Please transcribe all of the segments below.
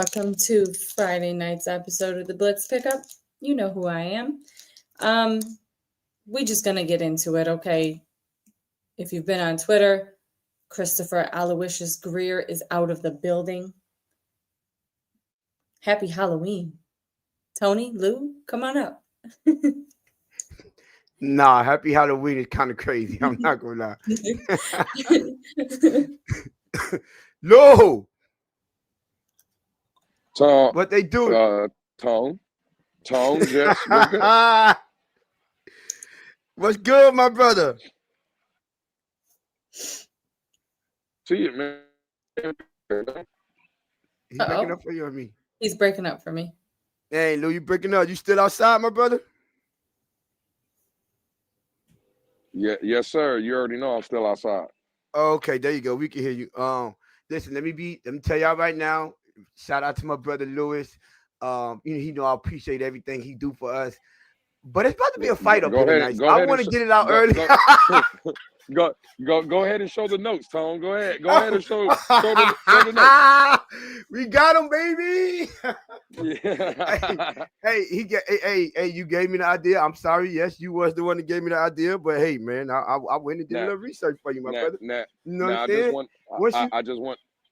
welcome to Friday night's episode of the Blitz Pickup. You know who I am. We just gonna get into it, okay? If you've been on Twitter, Christopher Aloysius Grier is out of the building. Happy Halloween. Tony, Lou, come on up. Nah, Happy Halloween is kind of crazy. I'm not gonna lie. No. Tom, What they do? Tone, Jess, what's good, my brother? see it, man. He's breaking up for you or me? He's breaking up for me. Hey, Lou, you breaking up? You still outside, my brother? Yeah, yes, sir. You already know I'm still outside. Okay, there you go. We can hear you. Listen, let me tell y'all right now. Shout out to my brother Lewis. You know I appreciate everything he do for us. But it's about to be a fight up here tonight. I want to get it out early. Go ahead and show the notes, Tone. Go ahead and show the notes. We got him, baby. Yeah. Hey, you gave me the idea. I'm sorry. Yes, you was the one that gave me the idea. But hey, man, I went and did a little research for you, my brother. You know what I'm saying?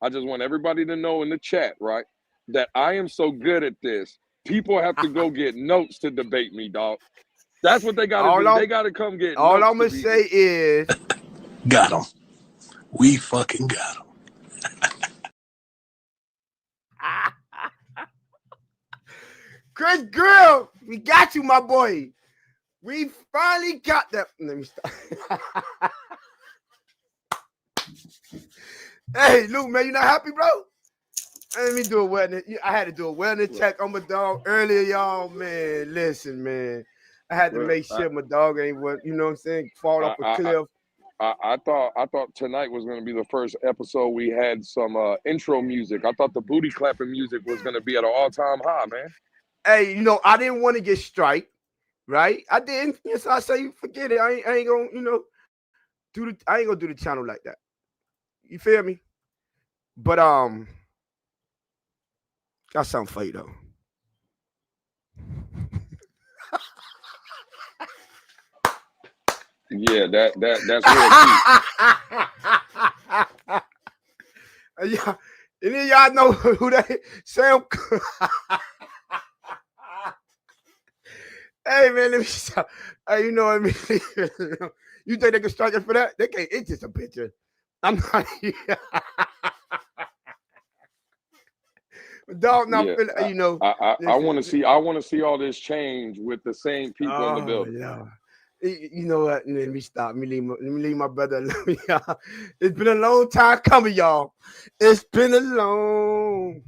I just want everybody to know in the chat, right, that I am so good at this. People have to go get notes to debate me, dog. That's what they got to do. They got to come get notes. All I'm going to say is... Got him. We fucking got him. Chris Grier, we got you, my boy. We finally got that. Let me stop. Hey, Luke, man, you not happy, bro? Let me do a wellness. I had to do a wellness check on my dog earlier, y'all. Man, listen, man. I had to make sure my dog ain't what, you know what I'm saying, fall off a cliff. I thought tonight was going to be the first episode we had some intro music. I thought the booty clapping music was going to be at an all-time high, man. Hey, you know, I didn't want to get strike, right? I didn't. Yes, I say forget it. I ain't gonna, you know, I ain't gonna do the channel like that. You feel me? But got something for you though. Yeah, that's real cute. Any of y'all know who that is? Sam. Hey man, let me stop. Hey, you know what I mean? You think they can strike us for that? They can't. It's just a picture. I'm not here. Dog, not feeling. You know. I want to see all this change with the same people in the building. Yeah. You know what? Let me stop. Let me leave my brother alone. It's been a long time coming, y'all. It's been a long.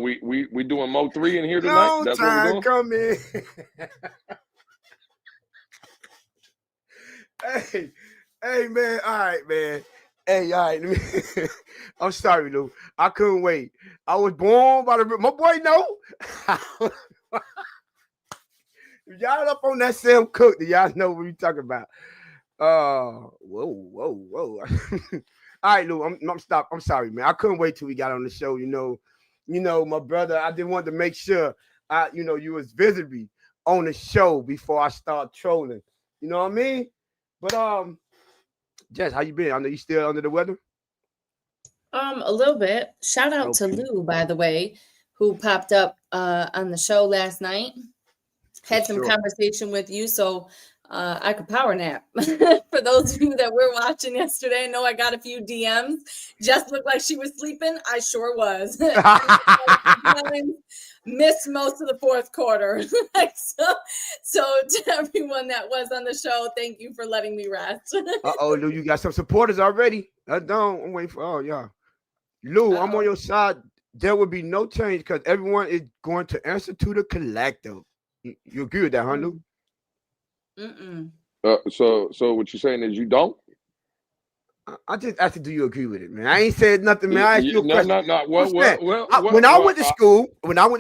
We doing Mo 3 in here tonight? Long That's time what we're doing? Coming. Hey, man. All right, man. Hey, all right. I'm sorry, Lou. I couldn't wait. I was born by my boy. No. Y'all up on that Sam Cooke, do y'all know what we talking about? Whoa. All right, Lou. I'm stop. I'm sorry, man. I couldn't wait till we got on the show. You know, my brother. I didn't want to make sure you was visibly on the show before I start trolling. You know what I mean? But Jess, how you been? I know you still under the weather. A little bit. Shout out to Lou, by the way, who popped up on the show last night. Had some conversation with you, so I could power nap. For those of you that were watching yesterday, I know I got a few DMs. Just looked like she was sleeping. I sure was. Missed most of the fourth quarter. So to everyone that was on the show, thank you for letting me rest. Lou, you got some supporters already. I'm waiting for y'all. Lou, I'm on your side. There will be no change because everyone is going to answer to the collective. You agree with that, huh, Lou? So what you're saying is you don't? I just asked you, do you agree with it, man? I ain't said nothing, man. I asked you a question. No. When I went to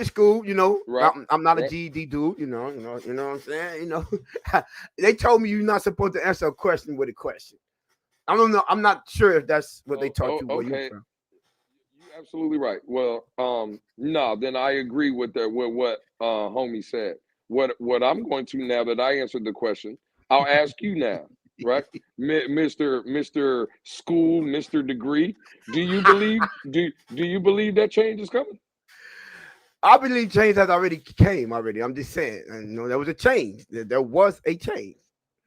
school, you know, right, I'm not a GED dude, you know what I'm saying? You know, they told me you're not supposed to answer a question with a question. I don't know. I'm not sure if that's what they taught you where you from. You're absolutely right. Well, no, then I agree with what homie said. What I'm going to, now that I answered the question, I'll ask you now, right? Mr. School, Mr. Degree, do you believe that change is coming? I believe change has already came already. I'm just saying, and, there was a change. There was a change.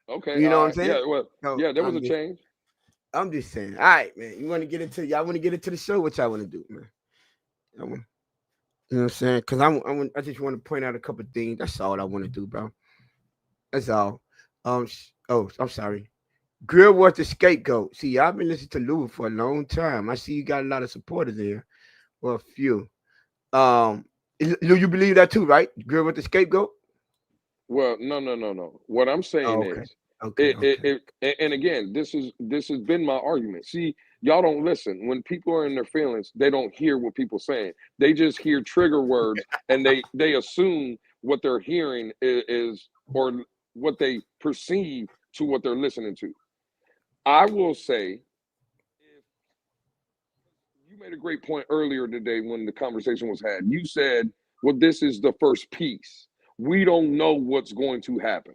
Okay, you know what I'm right. saying? Yeah, well, So, yeah, there was a change. I'm just saying. All right, man. Y'all want to get into the show? What y'all want to do, man? You know what I'm saying? Because I just want to point out a couple of things. That's all I want to do, bro. That's all. Oh, I'm sorry. Grier was the scapegoat. See, I've been listening to Lou for a long time. I see you got a lot of supporters there. Well, a few. Lou, you believe that too, right? Grier was the scapegoat? Well, no. What I'm saying is, and again, this has been my argument. See, y'all don't listen. When people are in their feelings, they don't hear what people saying. They just hear trigger words, and they assume what they're hearing is or what they perceive to what they're listening to. I will say, you made a great point earlier today when the conversation was had. You said, well, this is the first piece. We don't know what's going to happen.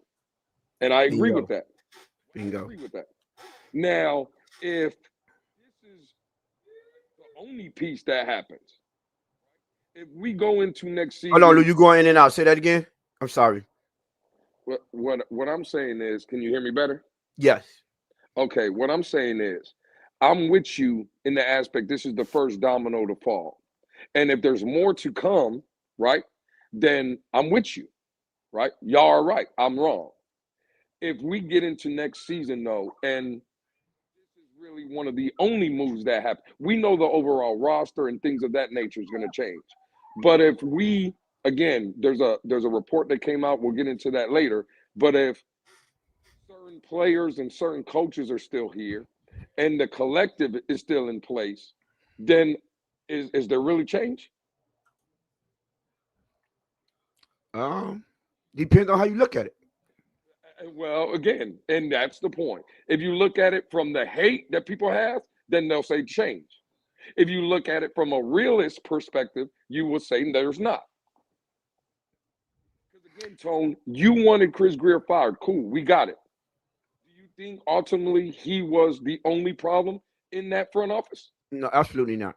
And I agree with that. Bingo. I agree with that. Now, if this is the only piece that happens, if we go into next season. Hold on, Lou, you going in and out. Say that again. I'm sorry. What I'm saying is, can you hear me better? Yes. Okay, what I'm saying is, I'm with you in the aspect this is the first domino to fall. And if there's more to come, right, then I'm with you, right? Y'all are right. I'm wrong. If we get into next season, though, and this is really one of the only moves that happen, we know the overall roster and things of that nature is going to change. But if we, again, there's a report that came out, we'll get into that later, but if certain players and certain coaches are still here and the collective is still in place, then is there really change? Depends on how you look at it. Well, again, and that's the point. If you look at it from the hate that people have, then they'll say change. If you look at it from a realist perspective, you will say there's not. Because again, Tone, you wanted Chris Grier fired. Cool, we got it. Do you think ultimately he was the only problem in that front office? No, absolutely not.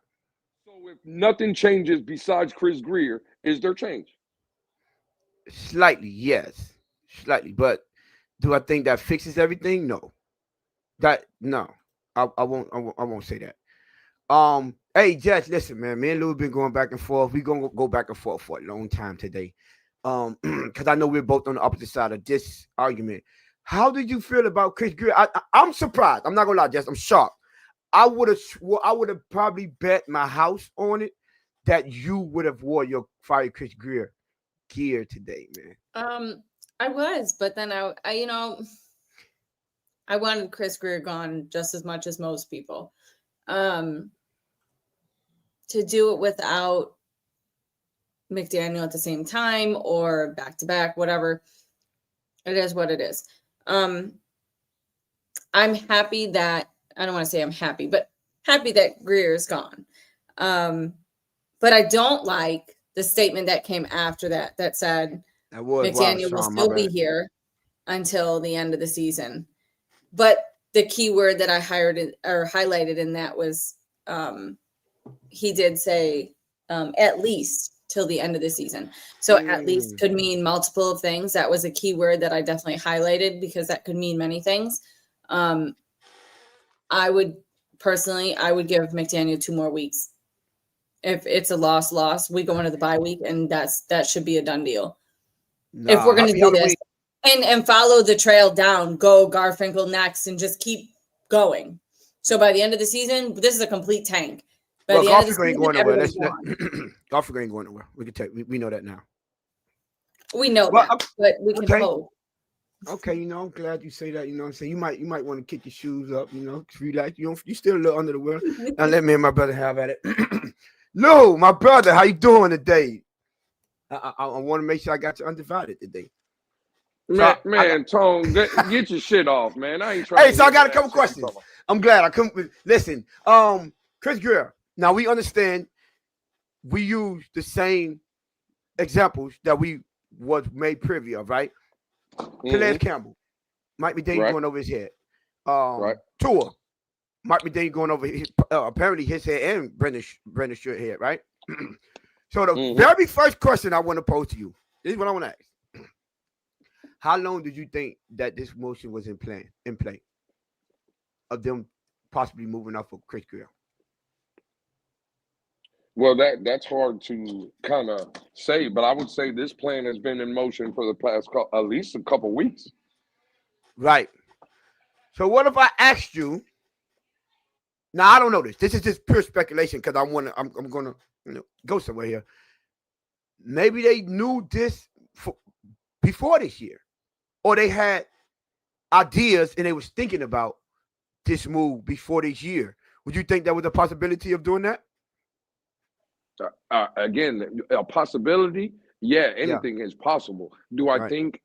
So if nothing changes besides Chris Grier, is there change? Slightly, yes. Slightly, but do I think that fixes everything? No. No. I won't say that. Hey, Jess, listen, man. Me and Lou have been going back and forth. We're gonna go back and forth for a long time today. Because I know we're both on the opposite side of this argument. How did you feel about Chris Grier? I'm surprised. I'm not gonna lie, Jess. I'm shocked. I would have probably bet my house on it that you would have wore your fire Chris Grier gear today, man. I was, but then I wanted Chris Grier gone just as much as most people. To do it without McDaniel at the same time or back to back, whatever, it is what it is. I'm happy that I don't want to say I'm happy, but happy that Grier is gone. But I don't like the statement that came after that said McDaniel will still be here until the end of the season. But the key word that I highlighted in that was he did say at least till the end of the season. So at least could mean multiple things. That was a key word that I definitely highlighted because that could mean many things. I would give McDaniel 2 more weeks. If it's a loss, we go into the bye week, and that should be a done deal. Nah, if we're going to do this and follow the trail down, go Garfinkel next, and just keep going. So by the end of the season, this is a complete tank. By the end of the season, ain't going nowhere. Garfinkel ain't going nowhere. We can take. We know that now. We know that, but we can hope. Okay, I'm glad you say that. You know what I'm saying? You might want to kick your shoes up. Relax. You still a little under the weather. Now let me and my brother have at it. Lou, my brother, how you doing today? I want to make sure I got you undivided today. Tone, get your shit off, man. I ain't trying. Hey, so I got a couple questions. I'm glad I couldn't listen. Chris Grier, Now we understand we use the same examples that we was made privy of, right? Calais Campbell, Mike McDaniel going over his head. Tua, Mike McDaniel going over his apparently his head and Brendan Stewart head, right? So the very first question I want to pose to you, this is what I want to ask. How long did you think that this motion was in play of them possibly moving off of Chris Grier? Well, that's hard to kind of say, but I would say this plan has been in motion for the past at least a couple weeks. Right. So what if I asked you? Now I don't know this. This is just pure speculation because I'm gonna go somewhere here. Maybe they knew this before this year, or they had ideas and they was thinking about this move before this year. Would you think that was a possibility of doing that? Again, a possibility. Yeah, anything is possible. Do I think?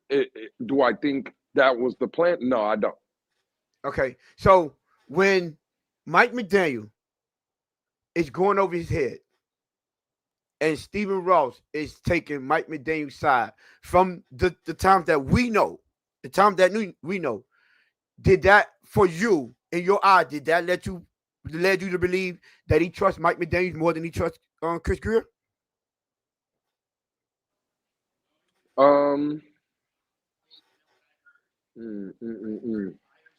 Do I think that was the plan? No, I don't. Okay, so when Mike McDaniel is going over his head, and Stephen Ross is taking Mike McDaniel's side from the times that we know, we know, did that for you in your eye? Did that led you to believe that he trusts Mike McDaniel more than he trusts Chris Grier?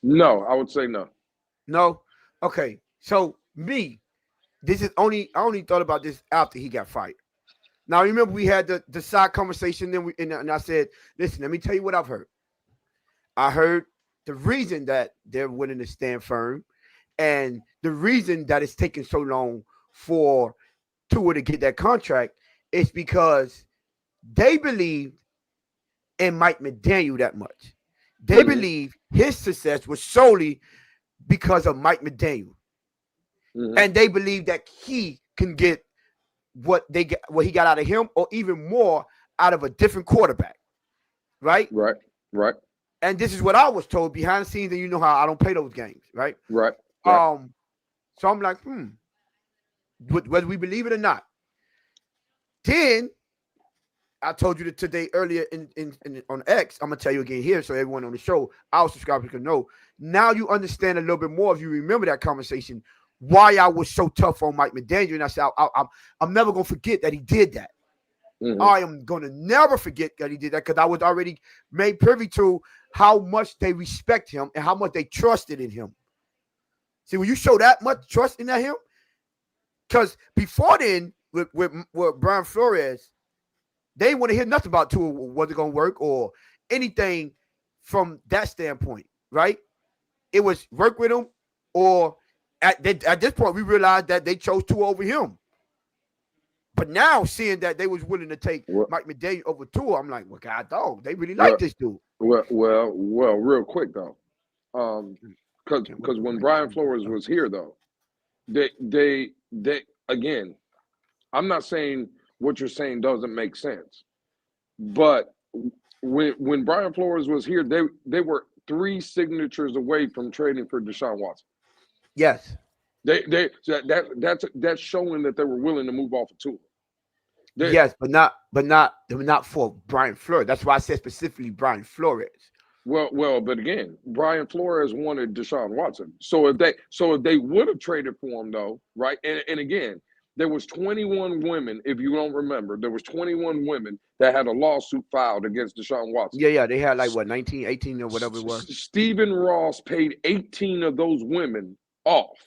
No, I would say no. No. Okay. So I only thought about this after he got fired. Now remember we had the side conversation, and I said, listen, let me tell you what I've heard. I heard the reason that they're willing to stand firm, and the reason that it's taking so long for Tua to get that contract is because they believe in Mike McDaniel that much. They believe his success was solely because of Mike McDaniel. And they believe that he can get what he got out of him, or even more out of a different quarterback. Right? Right. And this is what I was told behind the scenes, and you know how I don't play those games, right? Right. So I'm like, whether we believe it or not. Then I told you today earlier on X. I'm gonna tell you again here, so everyone on the show, our subscribers can know. Now you understand a little bit more if you remember that conversation. Why I was so tough on Mike McDaniel, and I said I'm never gonna forget that he did that. I am gonna never forget that he did that because I was already made privy to how much they respect him and how much they trusted in him. See, when you show that much trust in him, because before then with Brian Flores, they didn't want to hear nothing about Tua, was it gonna work or anything from that standpoint, right? It was work with him, or at this point we realized that they chose Tua over him. But now seeing that they was willing to take Mike McDaniel over Tua, I'm like, well, God, dog, they really like this dude. Well, real quick though, because when Brian Flores was here though, they again, I'm not saying what you're saying doesn't make sense, but when Brian Flores was here, they were 3 signatures away from trading for Deshaun Watson. Yes, that's showing that they were willing to move off of Tua. Yes, but not for Brian Flores. That's why I said specifically Brian Flores. Well, but again, Brian Flores wanted Deshaun Watson. So if they would have traded for him though, right? And again, there was 21 women, if you don't remember, there was 21 women that had a lawsuit filed against Deshaun Watson. Yeah, they had like 19, 18 or whatever it was. Stephen Ross paid 18 of those women off.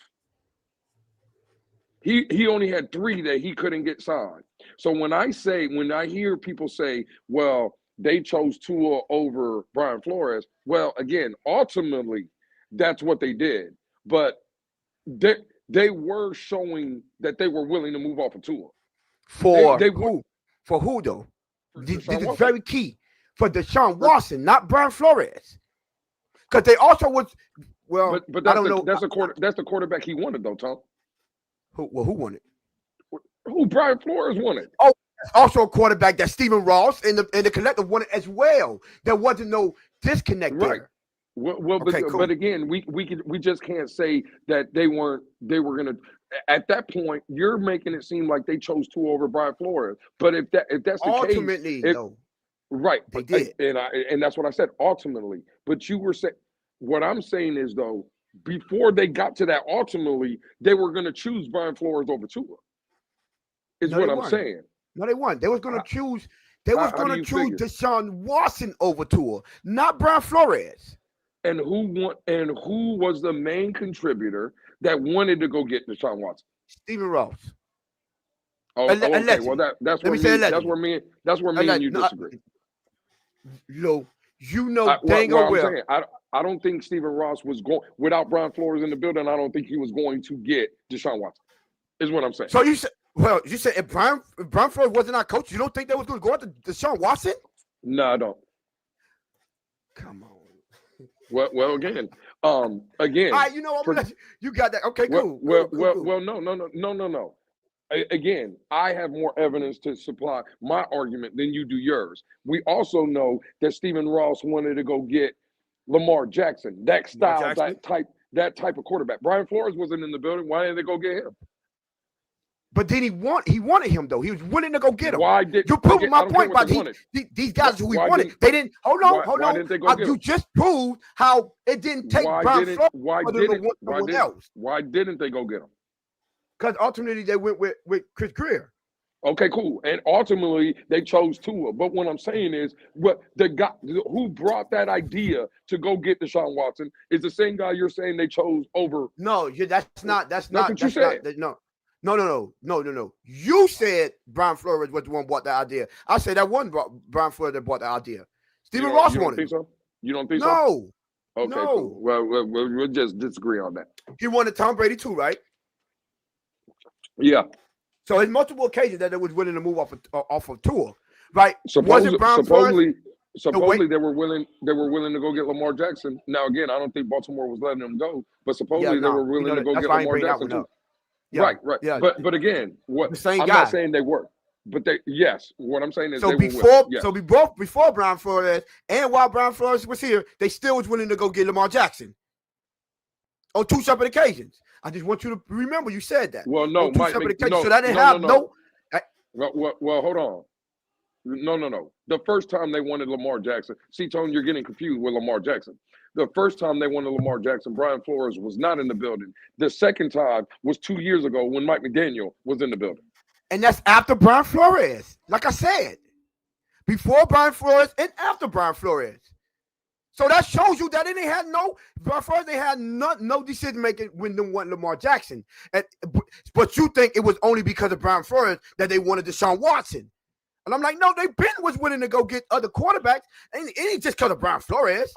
He only had 3 that he couldn't get signed. So when I hear people say, well, they chose Tua over Brian Flores, well, again, ultimately, that's what they did. But they were showing that they were willing to move off of Tua. For who though? This is very key. For Deshaun Watson, not Brian Flores. Because they also was, well, but I don't know. That's the quarterback he wanted though, Tom. Who won it? Who Brian Flores wanted? Oh, also a quarterback that Stephen Ross and the collective wanted as well. There wasn't no disconnect there. Well, Okay, cool. but again, we just can't say that they were gonna. At that point, you're making it seem like they chose Tua over Brian Flores. But if that's the ultimately, case, no, right? they did, and that's what I said. Ultimately, but you were saying what I'm saying is though, before they got to that, ultimately they were gonna choose Brian Flores over Tua. Is what I'm saying. No, they weren't. They was gonna choose. They was gonna choose Deshaun Watson over Tua, not Brian Flores. And who was the main contributor that wanted to go get Deshaun Watson? Stephen Ross. Oh, okay. Well, that's where me and you disagree. You know, dang well. I'm saying, I don't think Stephen Ross was going without Brian Flores in the building. I don't think he was going to get Deshaun Watson. Is what I'm saying. So you said if Brian Flores wasn't our coach, you don't think they was going to go after Deshaun Watson? No, I don't. Come on. Well, again. All right, you know, you got that. Okay, cool. Well, no. Again, I have more evidence to supply my argument than you do yours. We also know that Stephen Ross wanted to go get Lamar Jackson, that style, that type of quarterback. Brian Flores wasn't in the building. Why didn't they go get him? But then he wanted him though. He was willing to go get him. You're proving my point about these guys who he wanted. They didn't. Hold on. You just proved how it didn't take Brian Flores. Why didn't they go get him? Because ultimately they went with Chris Grier. Okay, cool. And ultimately they chose Tua. But what I'm saying is, what the guy who brought that idea to go get Deshaun Watson is the same guy you're saying they chose over. No, that's not what you said. No. You said Brian Flores was the one who brought the idea. I said that wasn't Brian Flores that brought the idea. Stephen Ross wanted it. So? You don't think so? No. Okay, cool. Well, we'll just disagree on that. He wanted Tom Brady too, right? Yeah. So there's multiple occasions that they was willing to move off of Tua, right? Supposedly they were willing to go get Lamar Jackson. Now again, I don't think Baltimore was letting them go, but supposedly they were willing to go get Lamar Jackson too. Yeah, right. Yeah. But again, what the same I'm guy. not saying they were, but what I'm saying is before Brian Flores and while Brian Flores was here, they still was willing to go get Lamar Jackson on two separate occasions. I just want you to remember you said that. Well, no, Mike, so that didn't have no. Well, hold on. No. The first time they wanted Lamar Jackson, see, Tony, you're getting confused with Lamar Jackson. The first time they wanted Lamar Jackson, Brian Flores was not in the building. The second time was 2 years ago when Mike McDaniel was in the building. And that's after Brian Flores. Like I said, before Brian Flores and after Brian Flores. So that shows you that they had no decision making when they wanted Lamar Jackson. But you think it was only because of Brian Flores that they wanted Deshaun Watson. And I'm like, no, they was willing to go get other quarterbacks. And it ain't just because of Brian Flores.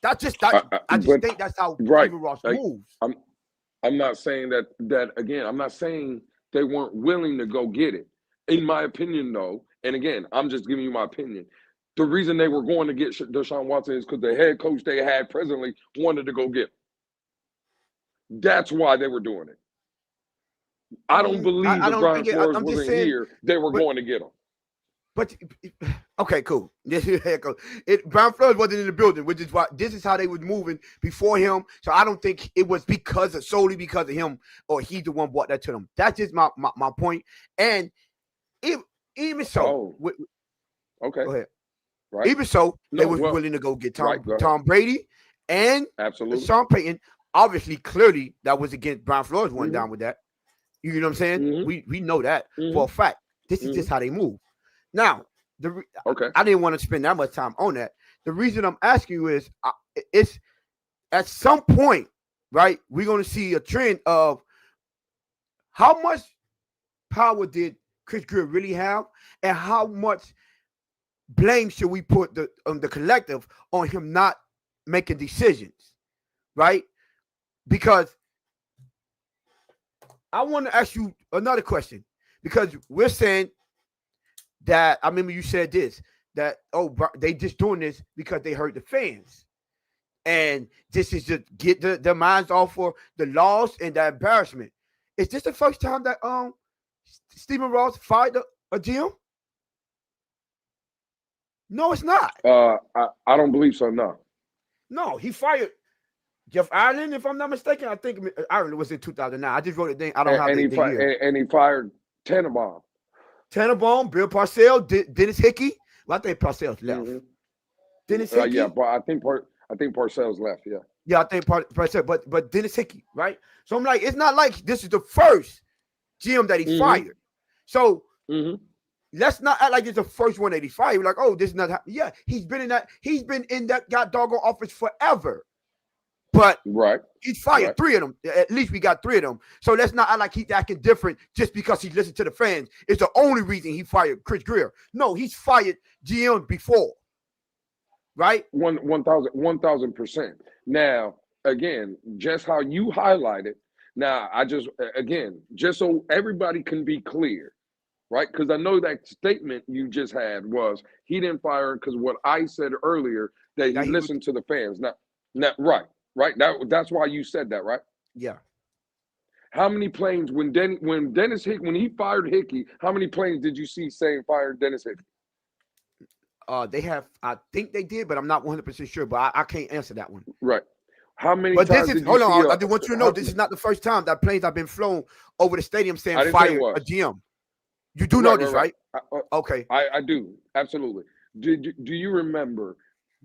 I just think that's how Stephen Ross moves. I'm not saying that again. I'm not saying they weren't willing to go get it. In my opinion, though, and again, I'm just giving you my opinion. The reason they were going to get Deshaun Watson is because the head coach they had presently wanted to go get him. That's why they were doing it. I don't believe if Brian Flores wasn't here, they were going to get him. But okay, cool. Brian Flores wasn't in the building, which is why this is how they was moving before him. So I don't think it was solely because of him or he's the one brought that to them. That's just my point. And even so, okay, go ahead. Right. Even so, they was willing to go get Tom Brady and absolutely Sean Payton. Obviously, clearly, that was against Brian Flores went down with that. You know what I'm saying? Mm-hmm. We know that for a fact. This is just how they move. Now, I didn't want to spend that much time on that. The reason I'm asking you is it's at some point, right, we're going to see a trend of how much power did Chris Grier really have and how much blame should we put the collective on him not making decisions, right? Because I want to ask you another question because we're saying that, I remember you said this, that, they just doing this because they hurt the fans. And this is just get their minds off for the loss and the embarrassment. Is this the first time that Stephen Ross fired a GM? No, it's not. I don't believe so, no. No, he fired Jeff Ireland, if I'm not mistaken. I think Ireland was in 2009. I just wrote it down. I don't have the year. And he fired Tannenbaum. Tannenbaum, Bill Parcells, Dennis Hickey. Well, I think Parcells left. Mm-hmm. Dennis Hickey. Yeah, but I think Parcells left. Yeah. Yeah, I think Parcells, but Dennis Hickey, right? So I'm like, it's not like this is the first GM that he fired. So let's not act like it's the first one that he fired. Like, oh, this is not. Yeah, he's been in that doggone office forever. But he's fired 3 of them. At least we got 3 of them. So let's not act like he's acting different just because he listened to the fans. It's the only reason he fired Chris Grier. No, he's fired GM before. Right? 1,000%. Now, again, just how you highlighted. Now, just so everybody can be clear, right? Because I know that statement you just had was he didn't fire because what I said earlier that he listened to the fans. Now, right. That's why you said that, right? Yeah. How many planes when he fired Hickey? How many planes did you see saying fired Dennis Hickey? They have. I think they did, but I'm not 100% sure. But I can't answer that one. Right. How many? But times this is. did Hold you on. see I just want you to know this is not the first time that planes have been flown over the stadium saying fire a GM. You do know this, right? Okay. I do absolutely. Do you remember?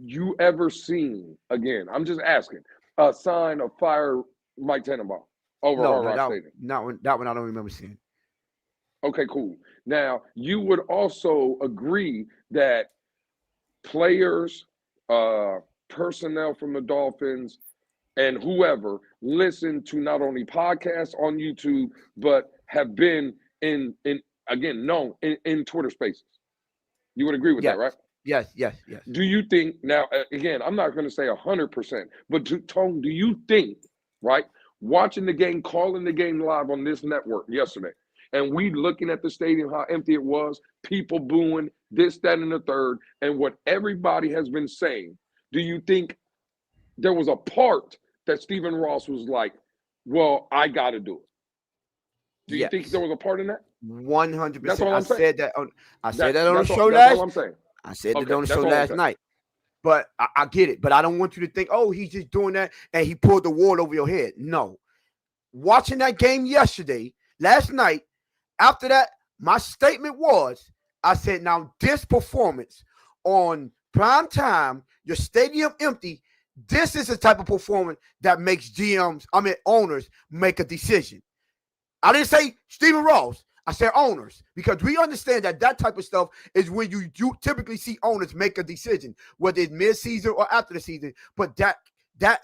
You ever seen again? I'm just asking. A sign of fire Mike Tannenbaum over Hard Rock Stadium. That one I don't remember seeing. Okay, cool. Now you would also agree that players, personnel from the Dolphins, and whoever listen to not only podcasts on YouTube but have been in Twitter Spaces. You would agree with that, right? Yes. Do you think now? Again, I'm not going to say 100%, but Tone, do you think, right? Watching the game, calling the game live on this network yesterday, and we looking at the stadium, how empty it was, people booing, this, that, and the third, and what everybody has been saying. Do you think there was a part that Stephen Ross was like, "Well, I got to do it"? Do you think there was a part in that? 100%. That's all I'm saying. I said that on the show last. All I'm saying. I said that on the show last night. But I get it. But I don't want you to think, oh, he's just doing that and he pulled the wall over your head. No. Watching that game last night, after that, my statement was, I said, now this performance on prime time, your stadium empty, this is the type of performance that makes owners make a decision. I didn't say Stephen Ross. I said owners, because we understand that type of stuff is when you typically see owners make a decision, whether it's mid-season or after the season. But that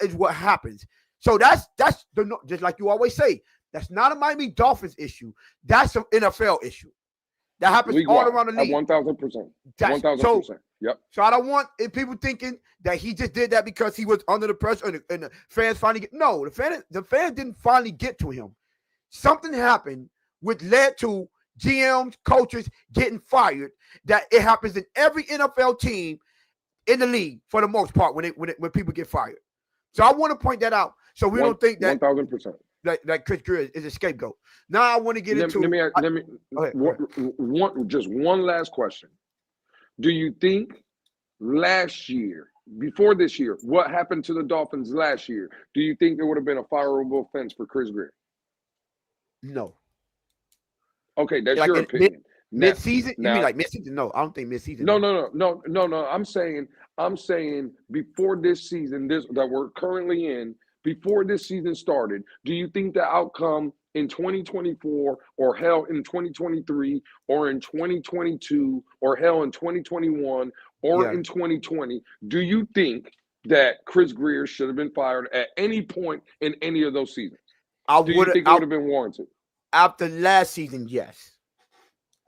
is what happens. So that's just like you always say, that's not a Miami Dolphins issue. That's an NFL issue. That happens all around the league. 1,000%. 1,000%. Yep. So I don't want people thinking that he just did that because he was under the pressure and the fans finally no, the fan didn't finally get to him. Something happened which led to GMs, coaches getting fired. That it happens in every NFL team in the league for the most part when people get fired. So I want to point that out. So we don't think that 1,000%. That Chris Grier is a scapegoat. Now I want to get into. Let me. Just one last question. Do you think last year, before this year, what happened to the Dolphins last year? Do you think there would have been a fireable offense for Chris Grier? No. Okay, that's your opinion. Mid-season? You mean like mid-season? No, I don't think mid-season. No. I'm saying before this season, that we're currently in, before this season started, do you think the outcome in 2024 or hell in 2023 or in 2022 or hell in 2021 or in 2020, do you think that Chris Grier should have been fired at any point in any of those seasons? Do you think it would have been warranted? After last season, yes.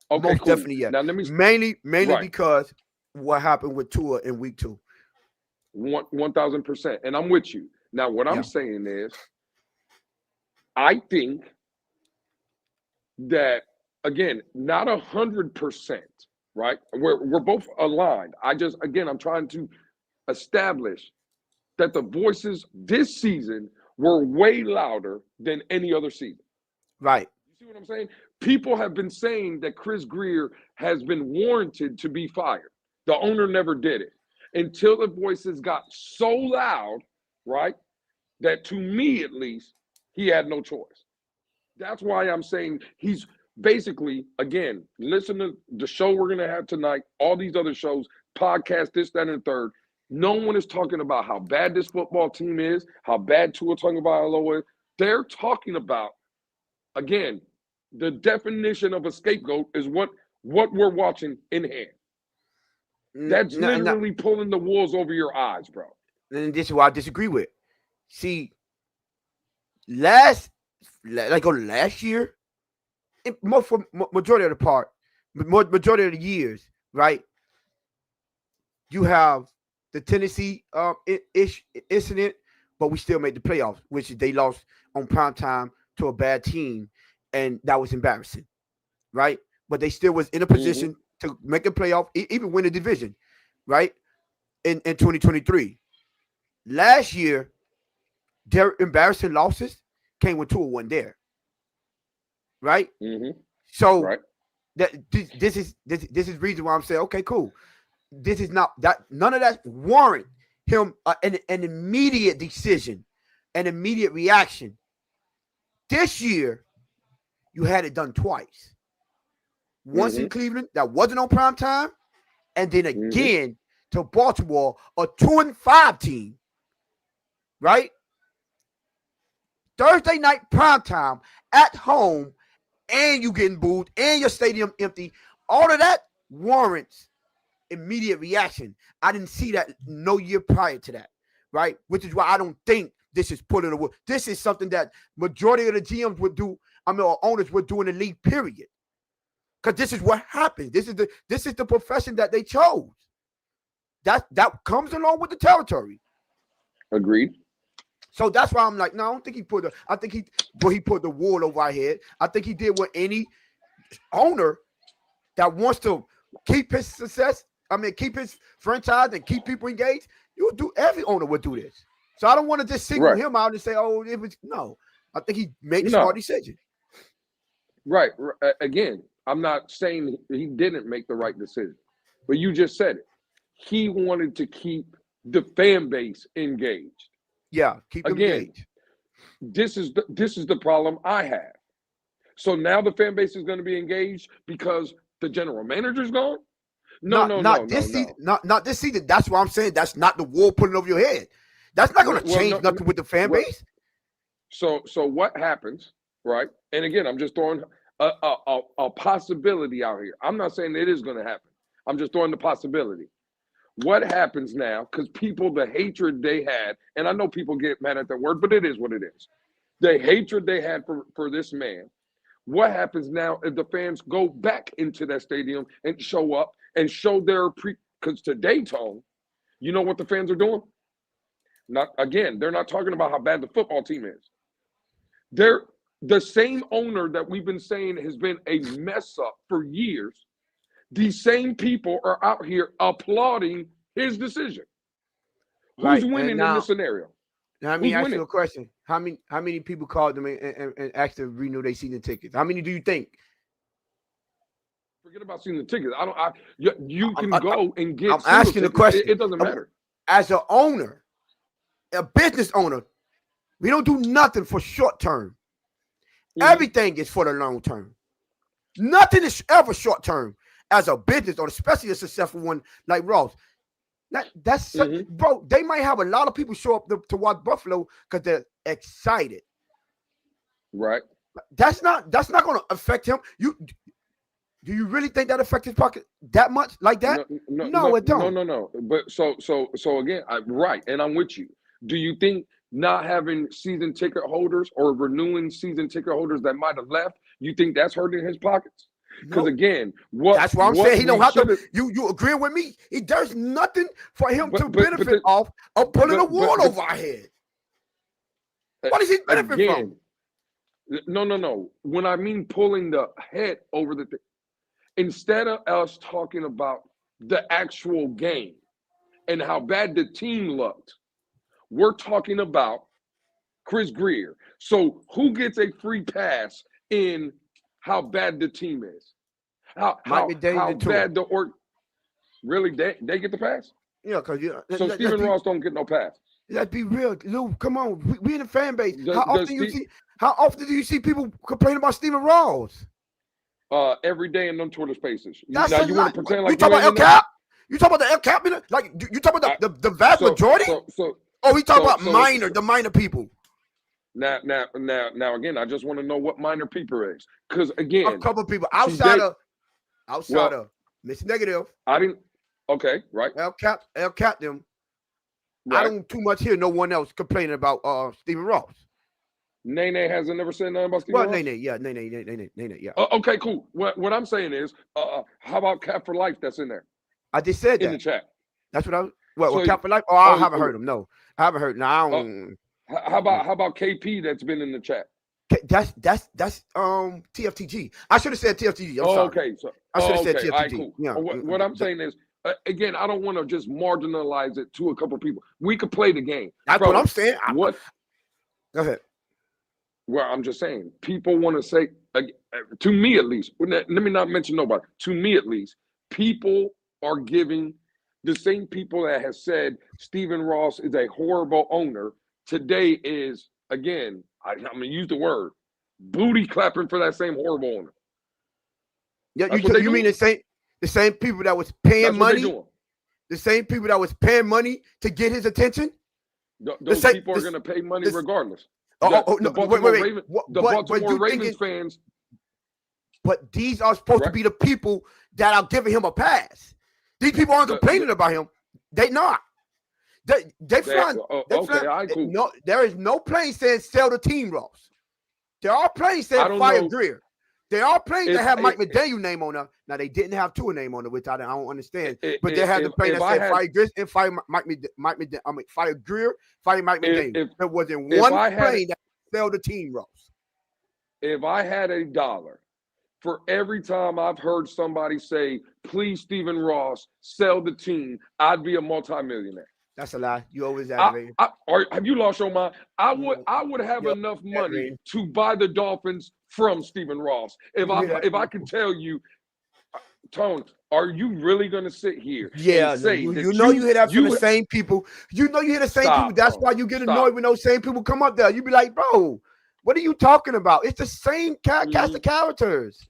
Okay, most definitely, yes. Now, mainly because what happened with Tua in week 2. 1,000%. And I'm with you. Now, what I'm saying is, I think that, again, not 100%, right? We're both aligned. I'm trying to establish that the voices this season were way louder than any other season. Right. You see what I'm saying? People have been saying that Chris Grier has been warranted to be fired. The owner never did it. until the voices got so loud, right, that to me at least, he had no choice. That's why I'm saying he's basically, again, listen to the show we're going to have tonight, all these other shows, podcasts, this, that, and the third. No one is talking about how bad this football team is, how bad Tua Tagovailoa is. They're talking about, again, the definition of a scapegoat is what we're watching in hand. That's literally pulling the wolves over your eyes, bro. And this is what I disagree with. See, last year, for majority of the years, right? You have the Tennessee incident, but we still made the playoffs, which they lost on prime time to a bad team, and that was embarrassing, right? But they still was in a position to make a playoff, even win a division, right? In 2023. Last year, their embarrassing losses came when Tua wasn't there, right? So this is reason why I'm saying, okay, cool. This is not that, none of that warrant him an immediate decision, an immediate reaction. This year, you had it done twice. Once in Cleveland, that wasn't on prime time, and then again to Baltimore, a 2-5 team, right? Thursday night prime time at home, and you getting booed, and your stadium empty. All of that warrants immediate reaction. I didn't see that no year prior to that, right? Which is why I don't think this is pulling away. This is something that majority of the GMs would do. Or owners would do in the league, period. Because this is what happens. This is the profession that they chose. That comes along with the territory. Agreed. So that's why I'm like, no, I don't think he put he put the wool over our head. I think he did what any owner that wants to keep his success, keep his franchise and keep people engaged. Every owner would do this. So I don't want to just single him out and say, oh, it was no. I think he made a smart decision. Right. Again, I'm not saying he didn't make the right decision, but you just said it. He wanted to keep the fan base engaged. Yeah, keep them engaged. This is the problem I have. So now the fan base is going to be engaged because the general manager's gone? Not this season. That's why I'm saying that's not the wall putting over your head. That's not going to change nothing with the fan base. So what happens, right? And again, I'm just throwing a possibility out here. I'm not saying it is going to happen. I'm just throwing the possibility. What happens now, because people, the hatred they had, and I know people get mad at that word, but it is what it is. The hatred they had for this man. What happens now if the fans go back into that stadium and show up and show their because today, Tone, you know what the fans are doing? They're not talking about how bad the football team is. They're the same owner that we've been saying has been a mess up for years. These same people are out here applauding his decision. Who's winning in this scenario? Now, let me ask you a question. How many people called them and asked to renew their season tickets? How many do you think? Forget about season tickets. You can go and get. I'm asking the question. It doesn't matter. As an owner, a business owner, we don't do nothing for short term. Everything is for the long term. Nothing is ever short term as a business, or especially a successful one like Ross. Bro, they might have a lot of people show up to watch Buffalo because they're excited. Right. That's not going to affect him. Do you really think that affects his pocket that much like that? No, it don't. No. But so again, right, and I'm with you. Do you think not having season ticket holders or renewing season ticket holders that might have left, you think that's hurting his pockets? Because again, that's why I'm saying he don't have to. You agree with me? There's nothing for him to benefit off of pulling a wall over our head. What does he benefit from? No. When I mean pulling the head over the thing, instead of us talking about the actual game and how bad the team looked, we're talking about Chris Grier. So who gets a free pass in how bad the team is? How bad the really they get the pass? Yeah, because so Stephen Ross don't get no pass. Let's be real, Lou. Come on, we in the fan base. How often do you see people complain about Stephen Ross? Every day in them Twitter spaces. That's now you want to pretend like you talk about El Cap? You talk about the El Cap? Like you talk about the vast majority? We talk about the minor people. Now again, I just want to know what minor people is, because again, a couple of people outside of Mr. Negative. I didn't. Okay, right. El Cap them. Right. I don't too much hear no one else complaining about Stephen Ross. Nene hasn't never said nothing about Stephen Ross? Nene, yeah. Okay, cool. What I'm saying is, how about Cap for Life that's in there? I just said in the chat. That's what I was. Cap for Life? Oh, I haven't heard him. No, I haven't heard. No, I don't. How about KP that's been in the chat? That's TFTG. I should have said TFTG. I'm sorry. Okay. So I should have said TFTG. All right, cool. Yeah. What I'm saying is, again, I don't want to just marginalize it to a couple of people. We could play the game. That's what I'm saying. Go ahead. Well, I'm just saying, people want to say, to me at least, let me not mention nobody, to me at least, people are giving the same people that has said Stephen Ross is a horrible owner, today is, again, I'm going to use the word, booty clapping for that same horrible owner. Yeah, you mean the same people that was paying money? The same people that was paying money to get his attention? Those people are going to pay money regardless. The Baltimore Ravens fans. But these are supposed to be the people that are giving him a pass. These people aren't complaining about him. They not. They flying. Cool. No, there is no plane saying sell the team, Ross. There are planes saying fire Grier. There are planes that have Mike McDaniel name on them. Now they didn't have Tua name on it, which I don't understand. But they had the plane that said fire Grier and fire Grier, fire Mike McDaniel. There wasn't one plane that sell the team, Ross. If I had $1 for every time I've heard somebody say, "Please, Stephen Ross, sell the team," I'd be a multimillionaire. That's a lie. You always aggravated. Have you lost your mind? I would have enough money to buy the Dolphins from Stephen Ross. If I can tell you, Tone, are you really going to sit here? Yeah, and say you hear that from the same people. You know you hear the same people. That's why you get annoyed when those same people come up there. You be like, bro, what are you talking about? It's the same cast of characters.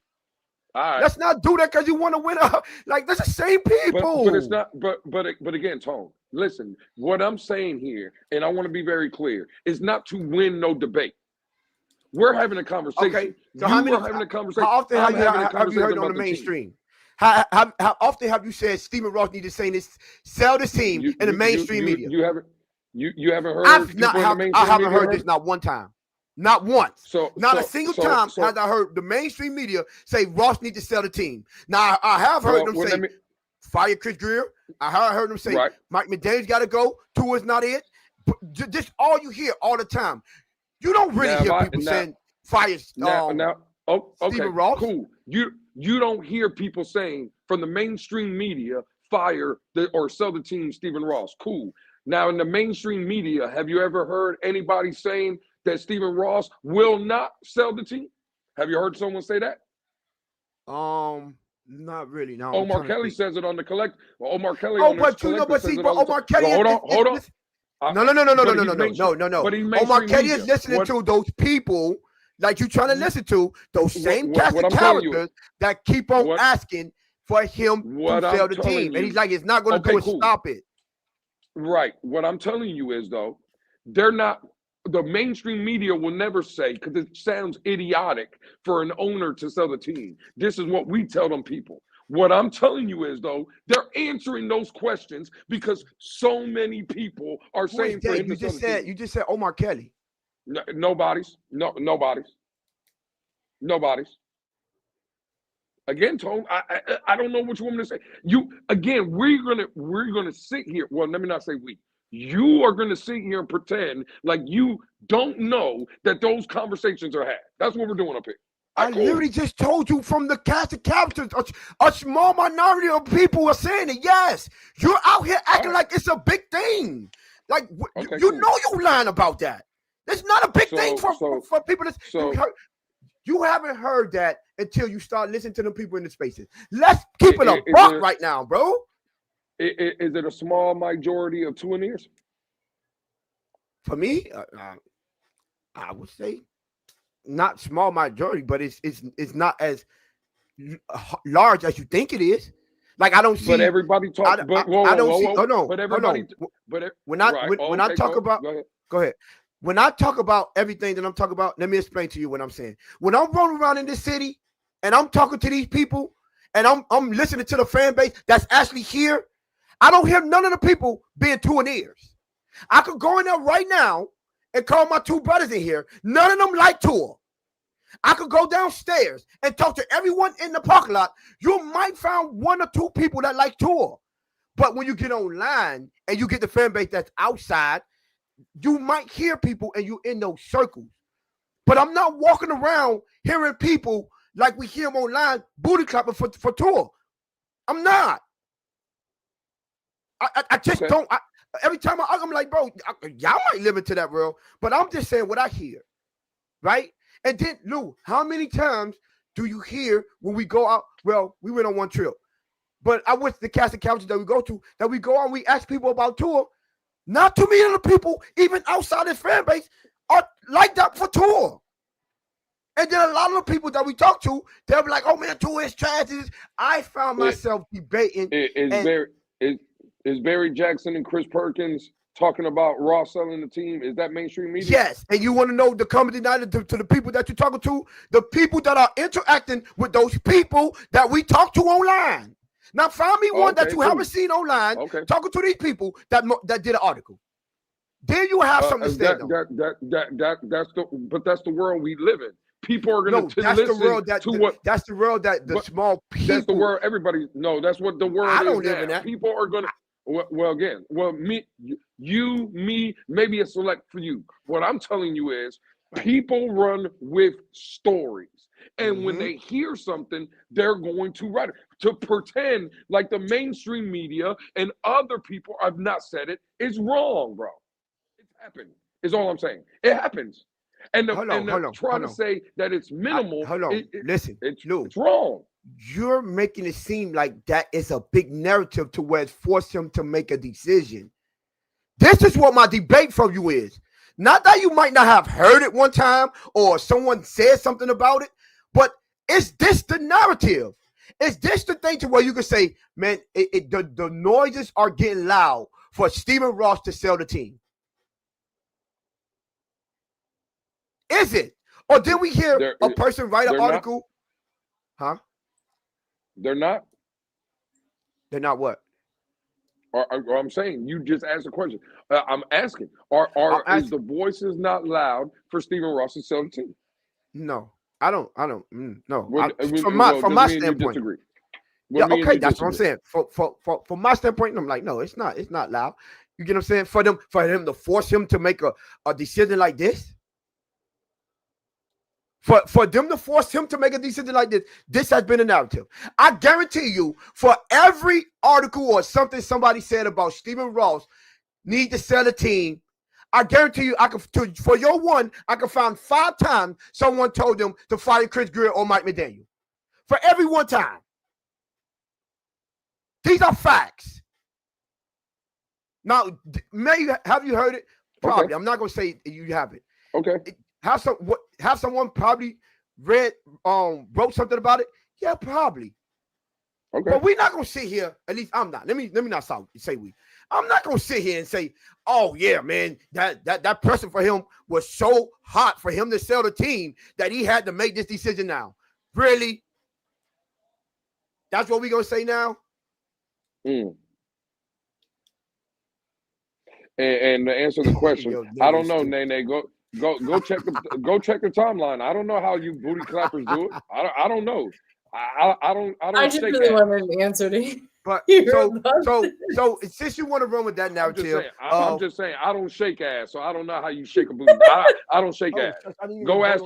All right. Let's not do that because you want to win. Like, that's the same people. But it's not. But again, Tone, listen. What I'm saying here, and I want to be very clear, is not to win no debate. We're having a conversation. Okay. So how often have you heard it on the mainstream? How often have you said Stephen Ross needs to say this, sell this team in the mainstream media? You haven't heard. I haven't heard this not one time. Not once. Not a single time has I heard the mainstream media say Ross needs to sell the team. Now I have heard them say fire Chris Grier. I heard them say Mike McDaniel's got to go. Tua's not it. Just all you hear all the time. You don't really hear people saying fire Stephen Ross. Cool. You don't hear people saying from the mainstream media fire or sell the team Stephen Ross. Cool. Now in the mainstream media, have you ever heard anybody saying that Stephen Ross will not sell the team? Have you heard someone say that? Not really. No. Omar Kelly says it on the collect. Omar Kelly. Omar Kelly. Hold on. No. Omar Kelly is listening to those people like you trying to listen to those same cast of characters that keep on asking for him to sell the team, and he's like, it's not going to do it. Stop it. Right. What I'm telling you is though, they're not. The mainstream media will never say, because it sounds idiotic for an owner to sell the team. This is what we tell them people. What I'm telling you is, though, they're answering those questions because so many people are saying for him to sell the team. You just said Omar Kelly. Nobody's. Again, Tone, I don't know what you want me to say. We're gonna sit here. Well, let me not say we. You are going to sit here and pretend like you don't know that those conversations are had. That's what we're doing up here. I literally just told you from the cast of characters, a small minority of people are saying it. Yes, you're out here acting like it's a big thing. Like you know you're lying about that. It's not a big thing for people. You haven't heard that until you start listening to them people in the spaces. Let's keep it a buck right now, bro. Is it a small majority of 2-and-ears? For me, I would say not small majority, but it's not as large as you think it is. Like I don't see. But everybody talk. I don't see. Oh no. But everybody. But when I talk about. Go ahead. When I talk about everything that I'm talking about, let me explain to you what I'm saying. When I'm rolling around in this city and I'm talking to these people and I'm listening to the fan base that's actually here, I don't hear none of the people being 2-and-ears. I could go in there right now and call my 2 brothers in here. None of them like Tua. I could go downstairs and talk to everyone in the parking lot. You might find 1 or 2 people that like Tua. But when you get online and you get the fan base that's outside, you might hear people and you in those circles. But I'm not walking around hearing people like we hear them online booty clapping for Tua. I'm not. I just don't. Every time I'm like, bro, y'all might live into that world, but I'm just saying what I hear, right? And then, Lou, how many times do you hear when we go out? Well, we went on one trip, but I went to the casting couches that we go to, that we go on, we ask people about Tua. Not too many of the people, even outside this fan base, are like that for Tua. And then a lot of the people that we talk to, they'll be like, oh man, Tua is trash. I found myself debating. Is Barry Jackson and Chris Perkins talking about Ross selling the team? Is that mainstream media? Yes. And you want to know the common denominator to the people that you're talking to? The people that are interacting with those people that we talk to online. Now find me one that you haven't seen online talking to these people that did an article. Then you have something to stand on. That's the world we live in. People are going to listen to what. That's the world that the small people. That's the world. Everybody. No, that's what the world. I don't live in that. People are going to. Me, maybe a select for you. What I'm telling you is, people run with stories. And when they hear something, they're going to write it. To pretend like the mainstream media and other people, I've not said it, is wrong, bro. It's happened, is all I'm saying. It happens. And trying to say that it's minimal. Listen, it's wrong. You're making it seem like that is a big narrative to where it's forced him to make a decision. This is what my debate from you is. Not that you might not have heard it one time or someone said something about it, but is this the narrative? Is this the thing to where you can say, man, the noises are getting loud for Stephen Ross to sell the team? Is it? Or did we hear a person write an article? Huh? They're not? They're not what? Or I'm saying, you just asked a question. I'm asking, is the voices not loud for Stephen Ross to sell the team? No, I don't. No. From my standpoint. Yeah, okay, that's what I'm saying. From my standpoint, I'm like, no, it's not. It's not loud. You get what I'm saying? For them to force him to make a decision like this. For them to force him to make a decision like this has been a narrative. I guarantee you, for every article or something somebody said about Stephen Ross need to sell a team, I guarantee you, I can find 5 times someone told them to fire Chris Grier or Mike McDaniel. For every one time. These are facts. Now, have you heard it? Probably. Okay. I'm not gonna say you haven't. Okay. Have someone probably wrote something about it? Yeah, probably. Okay. But we're not gonna sit here. At least I'm not. Let me not say we. I'm not gonna sit here and say, oh yeah, man, that person for him was so hot for him to sell the team that he had to make this decision now. Really? That's what we're gonna say now? And to answer the question, I don't know, Nene. Go check the timeline. I don't know how you booty clappers do it. I don't know. I don't. I just really wanted an answer to you. But so since you want to run with that narrative, I'm just saying I don't shake ass, so I don't know how you shake a booty. I don't shake ass. Go ask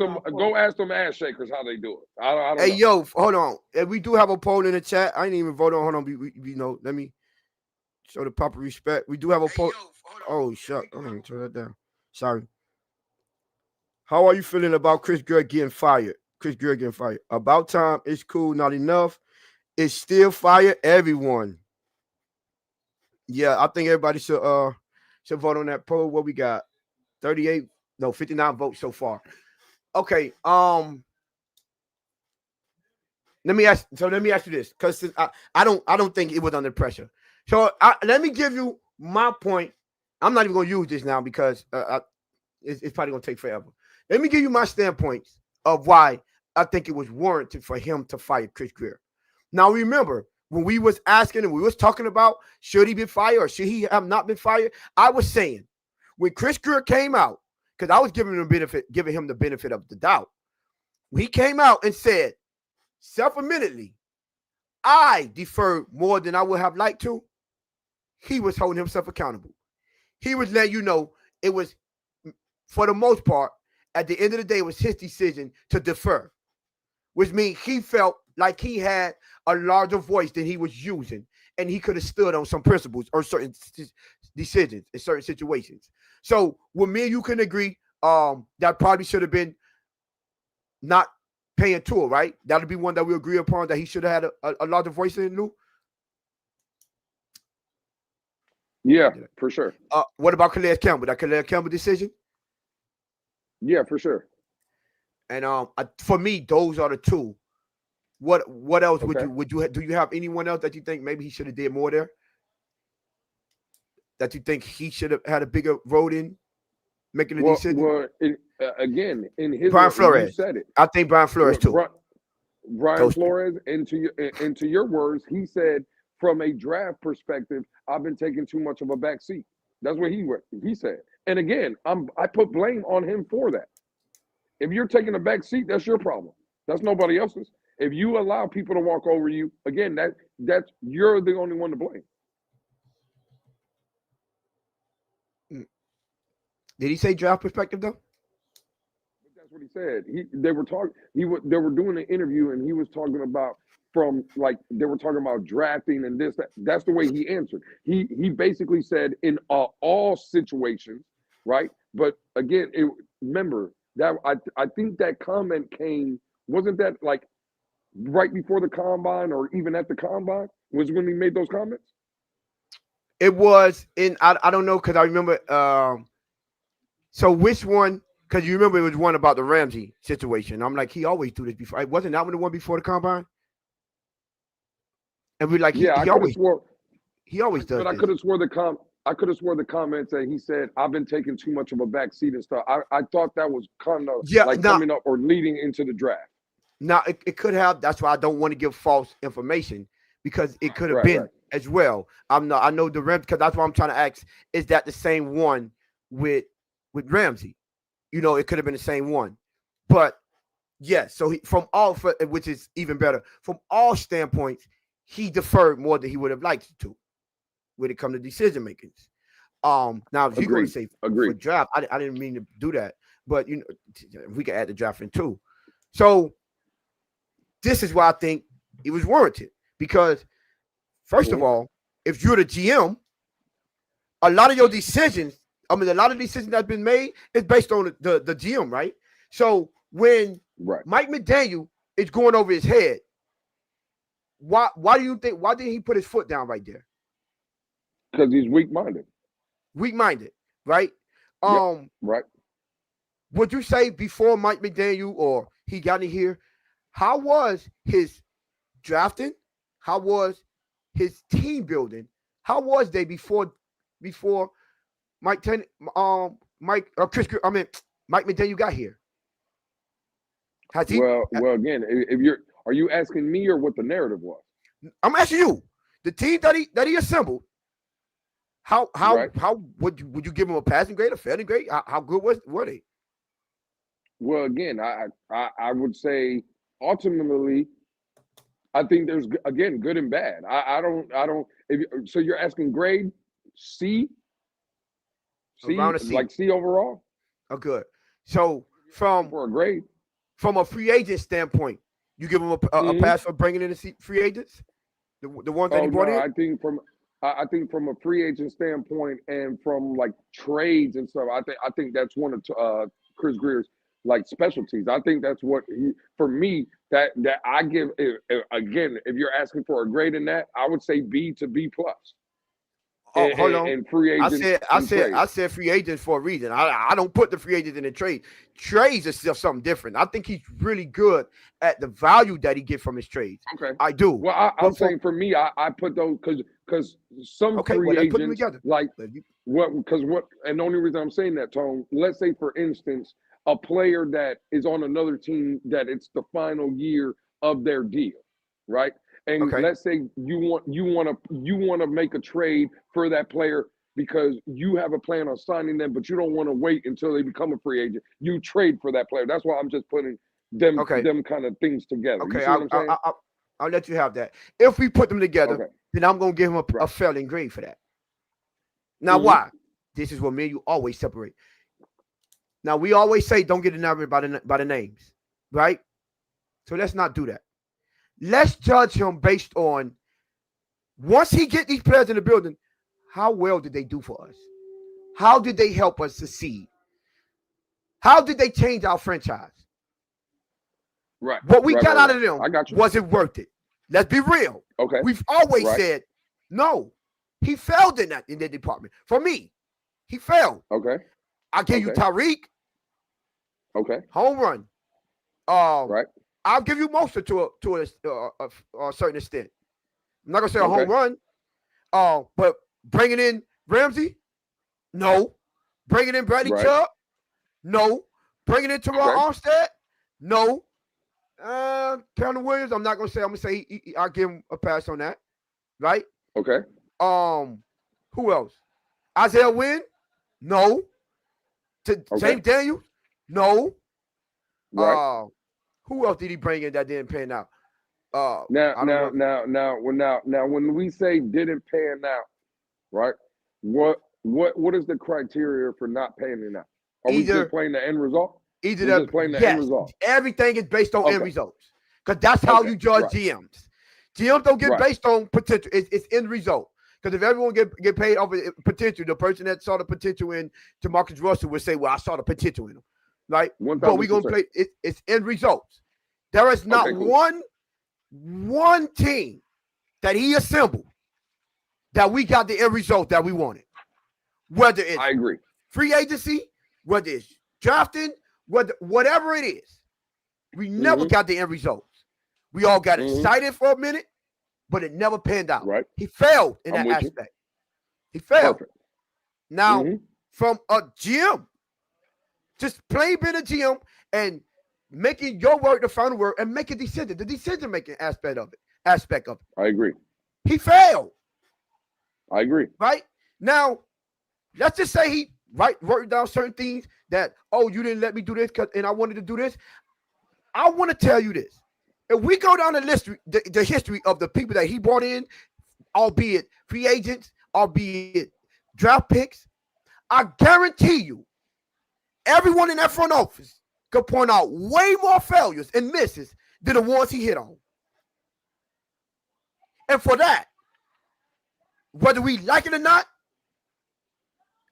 them ass shakers how they do it. I don't hey, know. Yo, hold on. We do have a poll in the chat. I ain't even vote on. Hold on. Let me show the proper respect. We do have a poll. Oh, shut. I'm gonna turn that down. Sorry. How are you feeling about Chris Grier getting fired? About time. It's cool. Not enough. It's still fire everyone. Yeah, I think everybody should vote on that poll. What we got? 59 votes so far. Okay. Let me ask you this, because I don't think it was under pressure. So let me give you my point. I'm not even gonna use this now because it's probably gonna take forever. Let me give you my standpoints of why I think it was warranted for him to fire Chris Grier. Now remember, when we was asking and we was talking about should he be fired or should he have not been fired, I was saying when Chris Grier came out, because I was giving him the benefit of the doubt. He came out and said, self-admittedly, I deferred more than I would have liked to. He was holding himself accountable. He was letting you know it was, for the most part, at the end of the day, it was his decision to defer, which means he felt like he had a larger voice than he was using, and he could have stood on some principles or certain decisions in certain situations. So, with me and you can agree, that probably should have been not paying tour, right? That would be one that we agree upon, that he should have had a larger voice in, Lou. Yeah, for sure. What about Calais Campbell? That Calais Campbell decision? Yeah, for sure. And for me, those are the two. What else would you do? You have anyone else that you think maybe he should have did more there? That you think he should have had a bigger role in making a decision? Well, again, in his Brian Flores, you said it. I think Brian Flores too. Brian Flores, into your words, he said, from a draft perspective, I've been taking too much of a back seat. That's what he said. And again, I put blame on him for that. If you're taking a back seat, that's your problem. That's nobody else's. If you allow people to walk over you, again, that's you're the only one to blame. Did he say draft perspective though? That's what he said. They were doing an interview and he was talking about they were talking about drafting and this. That's the way he answered. He basically said in all situations, right? But again, remember that I think that comment wasn't that like right before the combine or even at the combine was when he made those comments? It was I don't know, because I remember so which one, because you remember it was one about the Ramsey situation. I'm like, he always do this before. Wasn't that one the one before the combine? And we're like, he always does. But I could have swore the comments that he said, I've been taking too much of a back seat and stuff. I thought that was kind of coming up or leading into the draft. Now it could have. That's why I don't want to give false information, because it could have been as well. I know the Rams, because that's why I'm trying to ask, is that the same one with Ramsey? It could have been the same one. But yes, so which is even better, from all standpoints, he deferred more than he would have liked to when it comes to decision makings. Now if you're going to say for draft, I didn't mean to do that, but we can add the draft in too. So this is why I think it was warranted, because first of all, if you're the GM, a lot of your decisions, a lot of decisions that's been made is based on the GM, right? So when Mike McDaniel is going over his head, why do you think? Why didn't he put his foot down right there? Because he's weak-minded. Weak-minded, right? Right. Would you say before Mike McDaniel or he got in here, how was his drafting? How was his team building? How was they before Mike McDaniel got here? Well, again, are you asking me or what the narrative was? I'm asking you. The team that he assembled. How would you give him a passing grade, a failing grade? How good were they? Well, again, I would say ultimately, I think there's again good and bad. I don't. So you're asking grade C? Around a C, like C overall. Oh, good. So for a grade, from a free agent standpoint, you give him a pass for bringing in the free agents, the ones that he brought in. I think from a free agent standpoint and from like trades and stuff, I think that's one of Chris Grier's like specialties. I think that's what for me that I give again. If you're asking for a grade in that, I would say B to B plus. hold on. and free agents. I said free agents for a reason. I don't put the free agents in the trade. Trades is still something different. I think he's really good at the value that he gets from his trades. Okay, I do. Well, I'm saying for me, I put those because some free agents like what and the only reason I'm saying that, Tone, let's say for instance, a player that is on another team that it's the final year of their deal, right? And let's say you want to make a trade for that player because you have a plan on signing them, but you don't want to wait until they become a free agent. You trade for that player. That's why I'm just putting them kind of things together. Okay, I'll let you have that. If we put them together, then I'm gonna give him a failing grade for that. Now, why? This is what me and you always separate. Now, we always say don't get enamored by the names, right? So let's not do that. Let's judge him based on once he get these players in the building, how well did they do for us? How did they help us succeed? How did they change our franchise? Right. What we got out of them, was it worth it? Let's be real. Okay. We've always said, no, he failed in that department. For me, he failed. Okay. I'll give you Tyreek. Okay. Home run. Right. I'll give you Mostert to a certain extent. I'm not gonna say a home run. But bringing in Ramsey, no. Bringing in Bradley Chubb, no. Bringing in Terrell Armstead, no. Keanu Williams, I'm not gonna say. I'm gonna say I'll give him a pass on that, right? Okay. Who else? Isaiah Wynn, no. James Daniels, no. Right. Who else did he bring in that didn't pan out? Now, when we say didn't pan out, right? What is the criteria for not panning out? Are we just playing the end result? Either playing the end result. Everything is based on end results because that's how you judge GMs. GMs don't get based on potential. It's end result. Because if everyone get paid over potential, the person that saw the potential in Jamarcus Russell would say, "Well, I saw the potential in him." Right? But we're gonna play. It's end results. There is not one team that he assembled that we got the end result that we wanted. Whether it's free agency, whether it's drafting, whatever it is, we never got the end results. We all got excited for a minute, but it never panned out. Right. He failed in that aspect. He failed. Perfect. Now, from a GM, just plain being a GM and making your word the final word and making decisions, the decision-making aspect of it. I agree. He failed. I agree. Right? Now, let's just say he wrote down certain things that, you didn't let me do this and I wanted to do this. I want to tell you this. If we go down the history of the people that he brought in, albeit free agents, albeit draft picks, I guarantee you, everyone in that front office could point out way more failures and misses than the ones he hit on. And for that, whether we like it or not,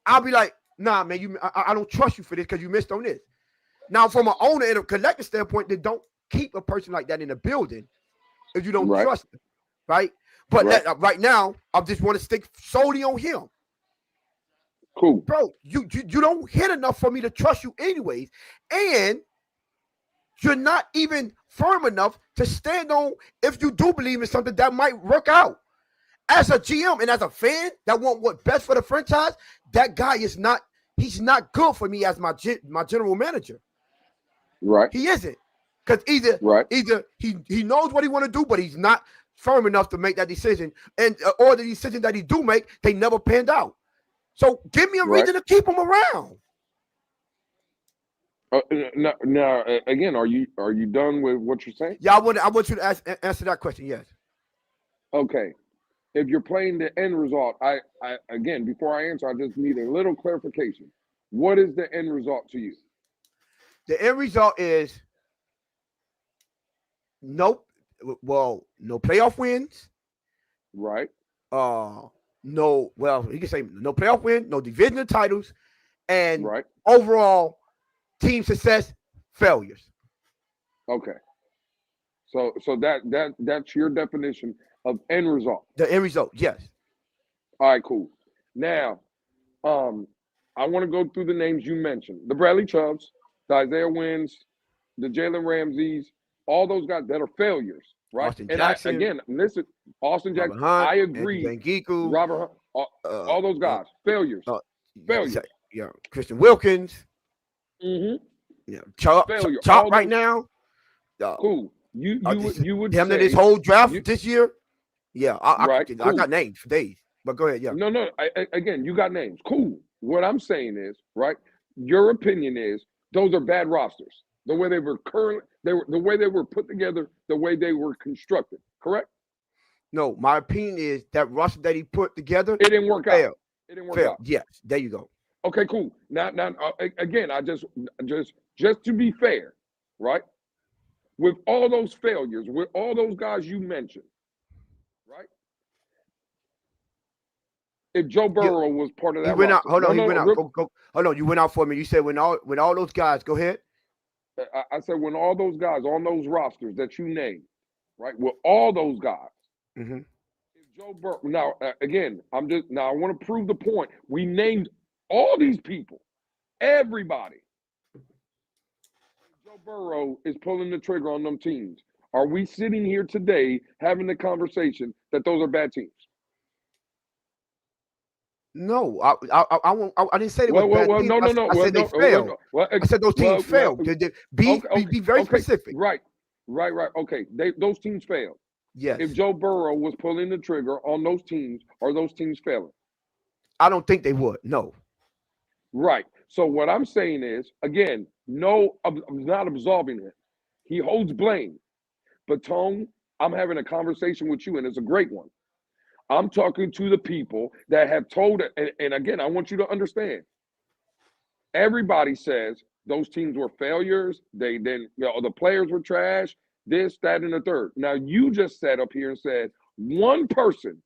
I'll be like, nah, man, I don't trust you for this because you missed on this. Now, from an owner and a collector standpoint, they don't keep a person like that in the building if you don't trust them, right? But right now, I just want to stick solely on him. Cool. Bro, you don't hit enough for me to trust you anyways, and you're not even firm enough to stand on if you do believe in something that might work out. As a GM and as a fan that want what's best for the franchise, that guy he's not good for me as my general manager. Right. He isn't. Because either he knows what he want to do, but he's not firm enough to make that decision, and or the decision that he do make, they never panned out. So give me a reason to keep him around. Now, again, are you done with what you're saying? Yeah, I want you to answer that question. Yes. Okay. If you're playing the end result, I again, before I answer, I just need a little clarification. What is the end result to you? The end result is no playoff wins. Right. You can say no playoff win, no divisional titles, and overall team success failures. Okay. So that's your definition of end result. The end result, yes. All right, cool. Now, I want to go through the names you mentioned: the Bradley Chubbs, the Isaiah Wynns, the Jalen Ramseys, all those guys that are failures, right? Austin Jackson, listen, Austin Jackson. Hunt, I agree. Giku, Robert Hunt, all those guys, failures. Failures. Yeah, Christian Wilkins. Mm-hmm. Yeah, Chop right now. Cool. You would him say, in this whole draft this year. Yeah, I cool. got names for days. But go ahead. Yeah. No. Again, you got names. Cool. What I'm saying is, right? Your opinion is those are bad rosters. The way they were the way they were put together, the way they were constructed. Correct? No, my opinion is that roster that he put together, it didn't work out. It didn't work out. Yes, there you go. Okay, cool. Now, again, I just to be fair, right? With all those failures, with all those guys you mentioned, right? If Joe Burrow was part of that, he went out. Hold on, he went out. Go. Hold on, you went out for me. You said when all those guys. Go ahead. I said when all those guys on those rosters that you named, right? With all those guys. Mm-hmm. If Joe Burrow. Now, again, I want to prove the point. We named all these people, everybody. Joe Burrow is pulling the trigger on them teams. Are we sitting here today having the conversation that those are bad teams? No, I didn't say they were bad teams. No. I said they failed. I said those teams failed. Be very specific. Right. Okay, those teams failed. Yes. If Joe Burrow was pulling the trigger on those teams, are those teams failing? I don't think they would. No. Right. So what I'm saying is, again, no, I'm not absolving him. He holds blame. But Tone, I'm having a conversation with you, and it's a great one. I'm talking to the people that have told it, and again, I want you to understand. Everybody says those teams were failures. The players were trash. This, that, and the third. Now you just sat up here and said one person.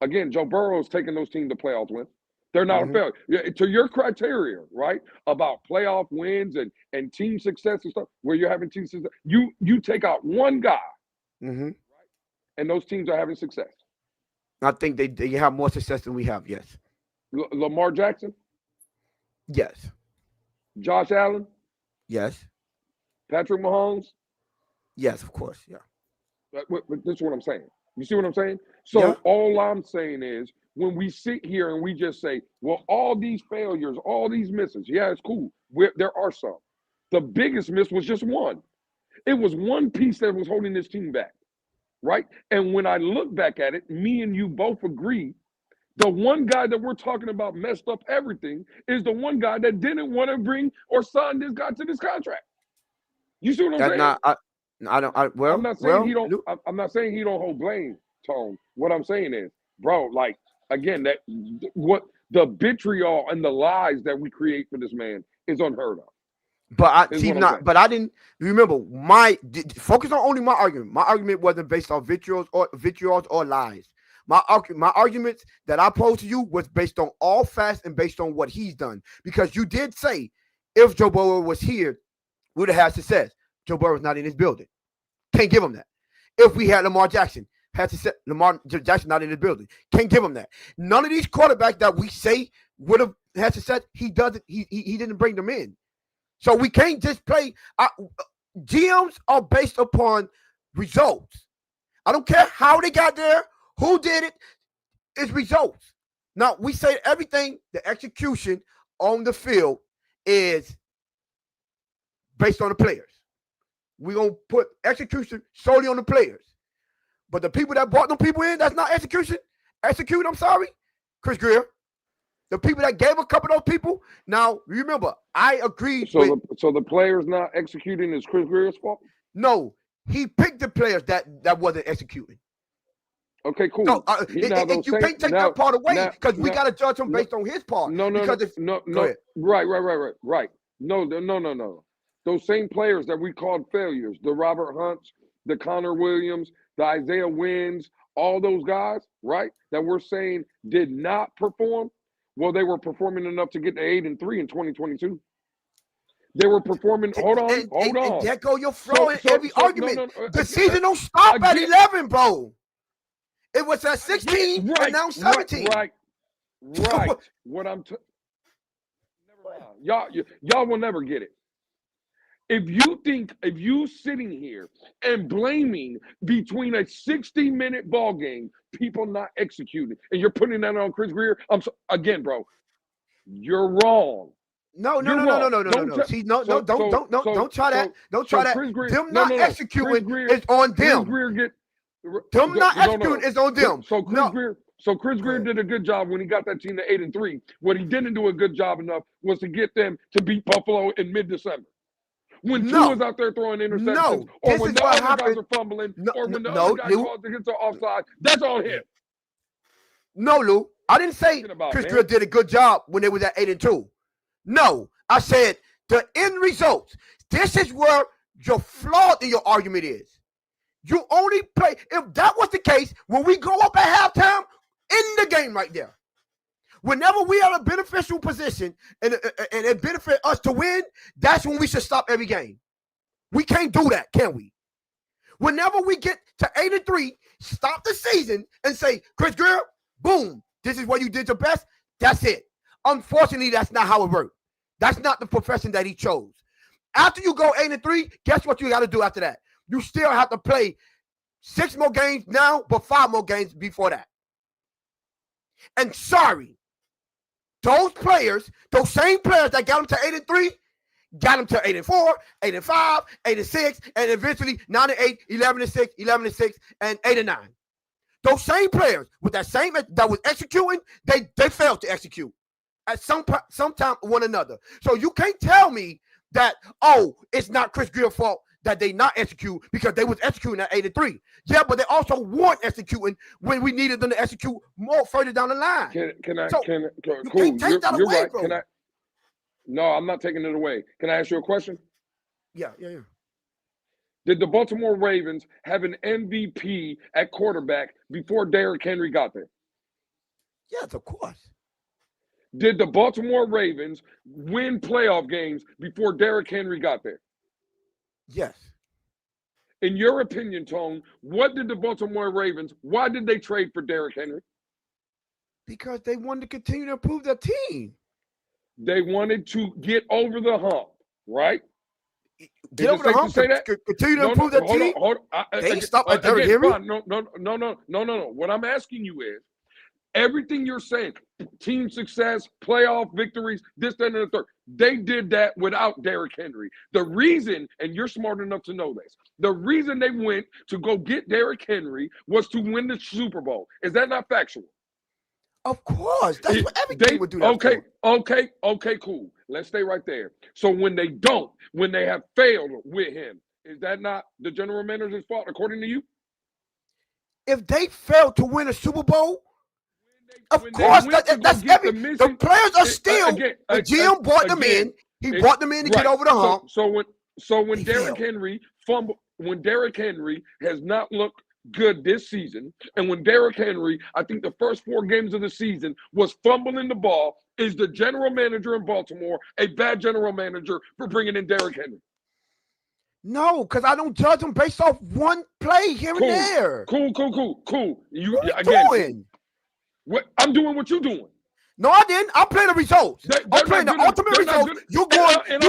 Again, Joe Burrow is taking those teams to playoff wins. They're not a failure. To your criteria, right, about playoff wins and team success and stuff, where you're having team success, you take out one guy, right, and those teams are having success. I think they have more success than we have, yes. Lamar Jackson? Yes. Josh Allen? Yes. Patrick Mahomes? Yes, of course, yeah. But this is what I'm saying. You see what I'm saying? So all I'm saying is, when we sit here and we just say, well, all these failures, all these misses, yeah, it's cool. There are some. The biggest miss was just one. It was one piece that was holding this team back, right? And when I look back at it, me and you both agree, the one guy that we're talking about messed up everything is the one guy that didn't want to bring or sign this guy to this contract. You see what I'm saying? I'm not saying he don't hold blame, Tone. What I'm saying is, bro, like, again, what the vitriol and the lies that we create for this man is unheard of. But I didn't remember focus on only my argument. My argument wasn't based on vitriol or lies. My arguments that I posed to you was based on all facts and based on what he's done. Because you did say if Joe Burrow was here, we would have had success. Joe Burrow's not in this building. Can't give him that. If we had Lamar Jackson, Lamar Jackson not in his building. Can't give him that. None of these quarterbacks that we say would have had success, he doesn't. He didn't bring them in. So we can't just play. GMs are based upon results. I don't care how they got there, who did it. It's results. Now we say everything. The execution on the field is based on the players. We're gonna put execution solely on the players. But the people that brought them people in, that's not execution. I'm sorry. Chris Grier. The people that gave a couple of those people. Now, remember, I agree. So the players not executing is Chris Grier's fault? No. He picked the players that wasn't execuking. Okay, cool. So, you can't take that part away because we got to judge him based on his part. No. Right. No. Those same players that we called failures, the Robert Hunts, the Connor Williams, the Isaiah Wynns, all those guys, right, that we're saying did not perform, well, they were performing enough to get to 8-3 in 2022. They were performing. Hold on. And there go your flaw in every argument. The season don't stop at 11, bro. It was at 16 and now 17. Right. What I'm never mind. Y'all will never get it. If you sitting here and blaming between a 60-minute ball game, people not executing, and you're putting that on Chris Grier, again, bro, you're wrong. No. See, don't try that. Don't try that. Them not executing is on them. Them not executing is on them. So Chris Grier did a good job when he got that team to 8-3. What he didn't do a good job enough was to get them to beat Buffalo in mid-December. When Tua's out there throwing interceptions, or when the other guys are fumbling, or when the other guy calls against the offside, that's on him. No, Lou. I didn't say Chris Grier did a good job when they was at 8-2. No, I said the end results. This is where your flaw in your argument is. You only play, if that was the case, when we go up at halftime, in the game right there. Whenever we are in a beneficial position and it benefit us to win, that's when we should stop every game. We can't do that, can we? Whenever we get to 8-3, stop the season and say, Chris Grier, boom, this is what you did your best. That's it. Unfortunately, that's not how it worked. That's not the profession that he chose. After you go 8-3, guess what you got to do after that? You still have to play 6 more games now, but 5 more games before that. And sorry, those same players that got them to 8-3, got them to 8-4, 8-5, 8-6, and eventually 9-8, 11-6, 11-6, and 8-9. Those same players with that was executing, they failed to execute at some time one another. So you can't tell me that, it's not Chris Grier's fault that they not execute because they was executing at 8-3. Yeah, but they also weren't executing when we needed them to execute more further down the line. Cool. You're right. Bro. No, I'm not taking it away. Can I ask you a question? Yeah. Did the Baltimore Ravens have an MVP at quarterback before Derrick Henry got there? Yes, of course. Did the Baltimore Ravens win playoff games before Derrick Henry got there? Yes. In your opinion, Tone, what did the Baltimore Ravens, why did they trade for Derrick Henry? Because they wanted to continue to improve their team. They wanted to get over the hump, right? Get over the hump, continue to improve their team. They stop at Derrick Henry. No. What I'm asking you is, everything you're saying, team success, playoff victories, this, that, and the third, they did that without Derrick Henry. The reason, and you're smart enough to know this, the reason they went to go get Derrick Henry was to win the Super Bowl. Is that not factual? Of course. That's what every team would do that Okay, cool. Let's stay right there. So when they have failed with him, is that not the general manager's fault, according to you? If they failed to win a Super Bowl, of course, that's every. The players are still. The GM brought them in. He brought them in to get over the hump. So when Derrick Henry fumbled, when Derrick Henry has not looked good this season, and when Derrick Henry, I think the first 4 games of the season was fumbling the ball, is the general manager in Baltimore a bad general manager for bringing in Derrick Henry? No, because I don't judge them based off one play here and there. Cool. What are you doing? What I'm doing? What you doing? No, I didn't. I'm playing the results. I'm playing the ultimate results. You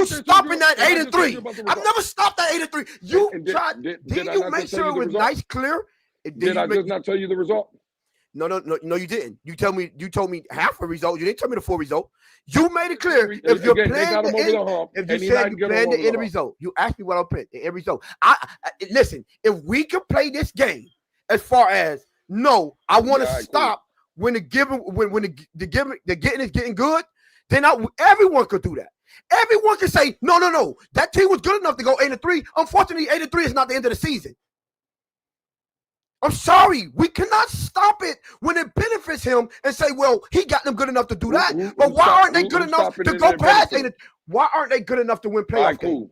stopping that 8-3. I've never stopped that 8-3. You tried. Didn't you make sure it was nice, clear? Did I just not tell you the result? No, you didn't. You told me half a result. You didn't tell me the full result. You made it clear. If you're playing if you said you planned the end result, you asked me what I'm playing the end result. Listen. If we can play this game, as far as I want to stop. When the getting is getting good, then everyone could do that. Everyone can say, no. That team was good enough to go 8-3. Unfortunately, 8-3 is not the end of the season. I'm sorry. We cannot stop it when it benefits him and say, well, he got them good enough to do that. But why aren't they good enough to go past 8-3? Why aren't they good enough to win playoff games?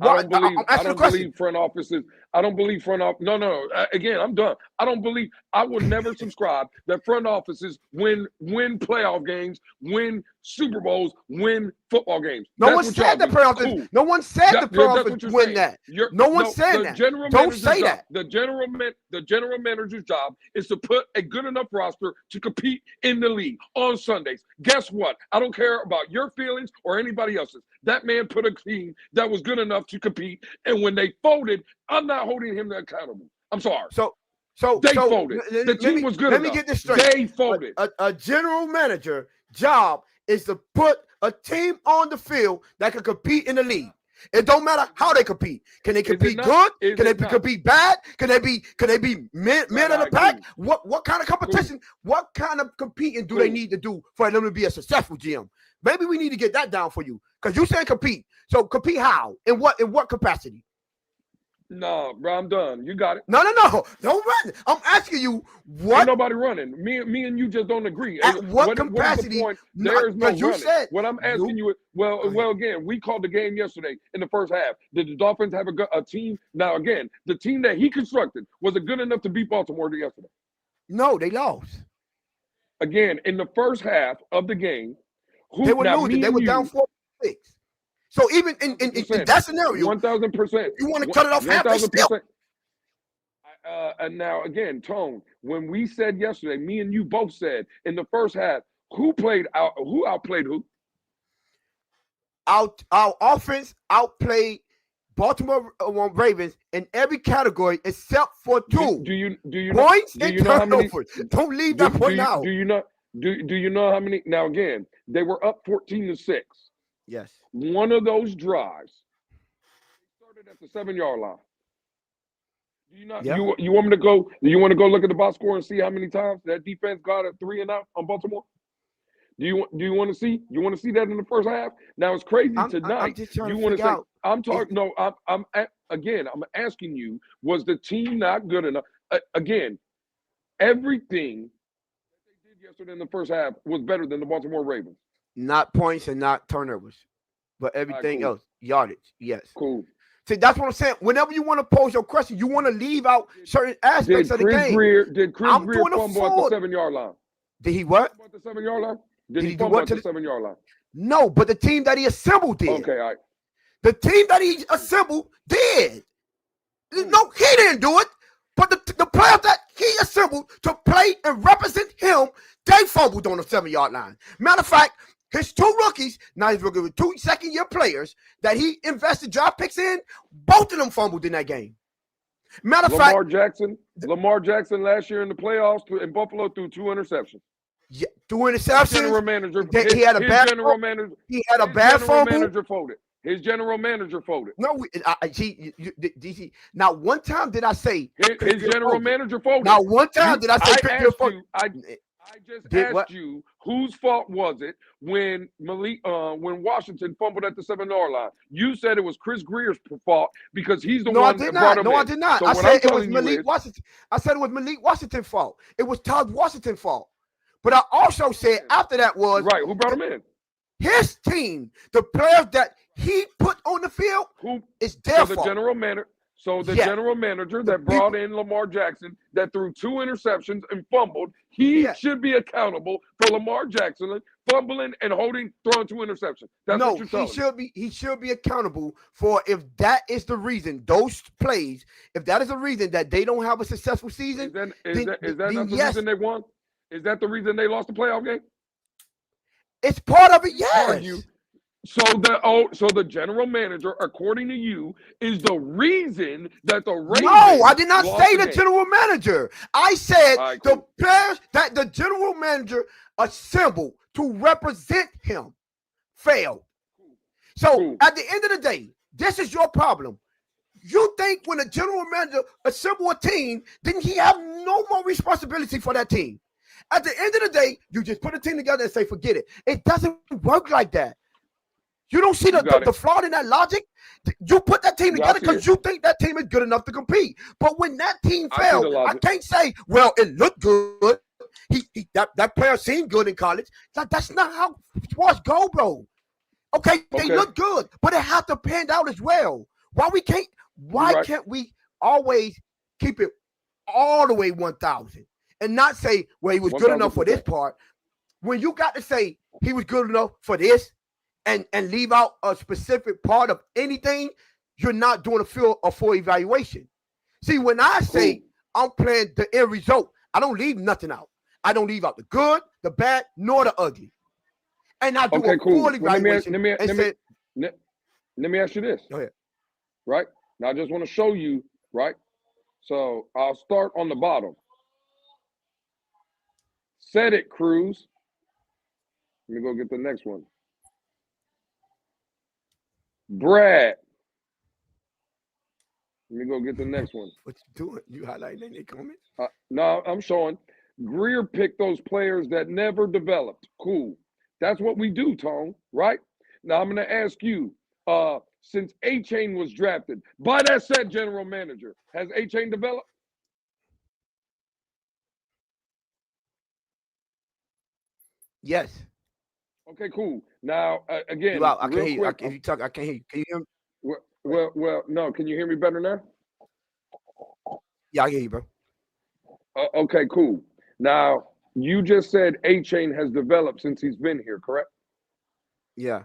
I don't believe front offices. I don't believe front office. No. Again, I'm done. I will never subscribe that front offices win playoff games, win Super Bowls, win football games. No one said the front office. Cool. No one said the front office win that. No one said that. Don't say that. The general manager's job is to put a good enough roster to compete in the league on Sundays. Guess what? I don't care about your feelings or anybody else's. That man put a team that was good enough to compete, and when they folded, I'm not holding him accountable. I'm sorry. So they folded. The team was good enough. Let me get this straight. They folded. A general manager job is to put a team on the field that can compete in the league. It don't matter how they compete. Can they compete good? Can they compete bad? Can they be men of the pack? What kind of competition? What kind of competing do they need to do for them to be a successful GM? Maybe we need to get that down for you, because you saying compete. So compete how? In what capacity? No, bro, I'm done. You got it. No. Don't run. I'm asking you what. Ain't nobody running. Me and you just don't agree. At what capacity? What is the point? There is no running. What I'm asking you is, well, again, we called the game yesterday in the first half. Did the Dolphins have a team? Now, again, the team that he constructed, was it good enough to beat Baltimore yesterday? No, they lost. Again, in the first half of the game, they were losing. They were down 4-6. So even in that scenario, 1,000%. You want to cut it off half? 1,000%. And now again, Tone. When we said yesterday, me and you both said in the first half, who outplayed who? Our offense outplayed Baltimore Ravens in every category except for two. Do you points and turnovers? Don't leave that point out. Do you know how many? Now again, they were up 14-6. Yes. One of those drives started at the 7-yard line. Do you not? Yeah. You want me to go? You want to go look at the box score and see how many times that defense got a 3 and out on Baltimore? Do you want to see? You want to see that in the first half? Now it's crazy tonight. I'm just trying to figure out. I'm talking. No, I'm asking you. Was the team not good enough? Again, everything that they did yesterday in the first half was better than the Baltimore Ravens. Not points and not turnovers, but everything else, yardage. Yes. Cool. See, that's what I'm saying. Whenever you want to pose your question, you want to leave out certain aspects of the game. Did Chris Grier fumble at the 7-yard line? Did he what? At the 7-yard line? Did he fumble at the 7-yard line? No, but the team that he assembled did. Okay, all right. The team that he assembled did. No, he didn't do it. But the players that he assembled to play and represent him, they fumbled on the 7-yard line. Matter of fact, his two rookies, now he's working with 2 second-year players that he invested draft picks in, both of them fumbled in that game. Matter of fact, Lamar Jackson last year in the playoffs in Buffalo threw 2 interceptions. Yeah, 2 interceptions. His general manager, he had a bad fumble. He had a bad fumble. His general manager folded. No, now one time did I say his general manager folded? Now one time did I say I just asked you, whose fault was it when Washington fumbled at the 7-yard line? You said it was Chris Grier's fault because he's the one that brought him in. No, I did not. So I said it was Malik Washington. I said it was Malik Washington's fault. It was Todd Washington's fault. But I also said after that was right. Who brought him in? His team, the players that he put on the field, is their fault. The general manager that brought in Lamar Jackson that threw 2 interceptions and fumbled, he should be accountable for Lamar Jackson fumbling and throwing 2 interceptions. That's what you're telling me. He should be accountable for, if that is the reason, those plays, if that is the reason that they don't have a successful season. Is that not the reason they won? Is that the reason they lost the playoff game? It's part of it, yes. So the general manager, according to you, is the reason that the Ravens. No, I did not say the general manager. I said the players that the general manager assembled to represent him failed. So at the end of the day, this is your problem. You think when the general manager assembled a team, then he have no more responsibility for that team. At the end of the day, you just put a team together and say, forget it. It doesn't work like that. You don't see the flaw in that logic? You put that team together because you think that team is good enough to compete. But when that team failed, I can't say, well, it looked good. That player seemed good in college. That's not how sports go, bro. Okay, they look good, but it has to pan out as well. Why can't we always keep it all the way 1,000 and not say, well, he was good enough for this part. When you got to say he was good enough for this and leave out a specific part of anything, you're not doing a full evaluation. See, when I say I'm playing the end result, I don't leave nothing out. I don't leave out the good, the bad, nor the ugly. And I do a full evaluation. Let me ask you this. Go ahead. Right? Now I just want to show you, right? So I'll start on the bottom. Said it, Cruz. Let me go get the next one. Brad. Let me go get the next one. What you doing? You highlighting any comments? No, I'm showing. Grier picked those players that never developed. Cool. That's what we do, Tone, right? Now I'm going to ask you, since A-Chain was drafted by that said general manager, has A-Chain developed? Yes. Okay, cool. Now, again, I can't hear you. If you talk, I can't hear you. Can you hear me? Well, no. Can you hear me better now? Yeah, I can hear you, bro. Okay, cool. Now, you just said A-Chain has developed since he's been here, correct? Yeah.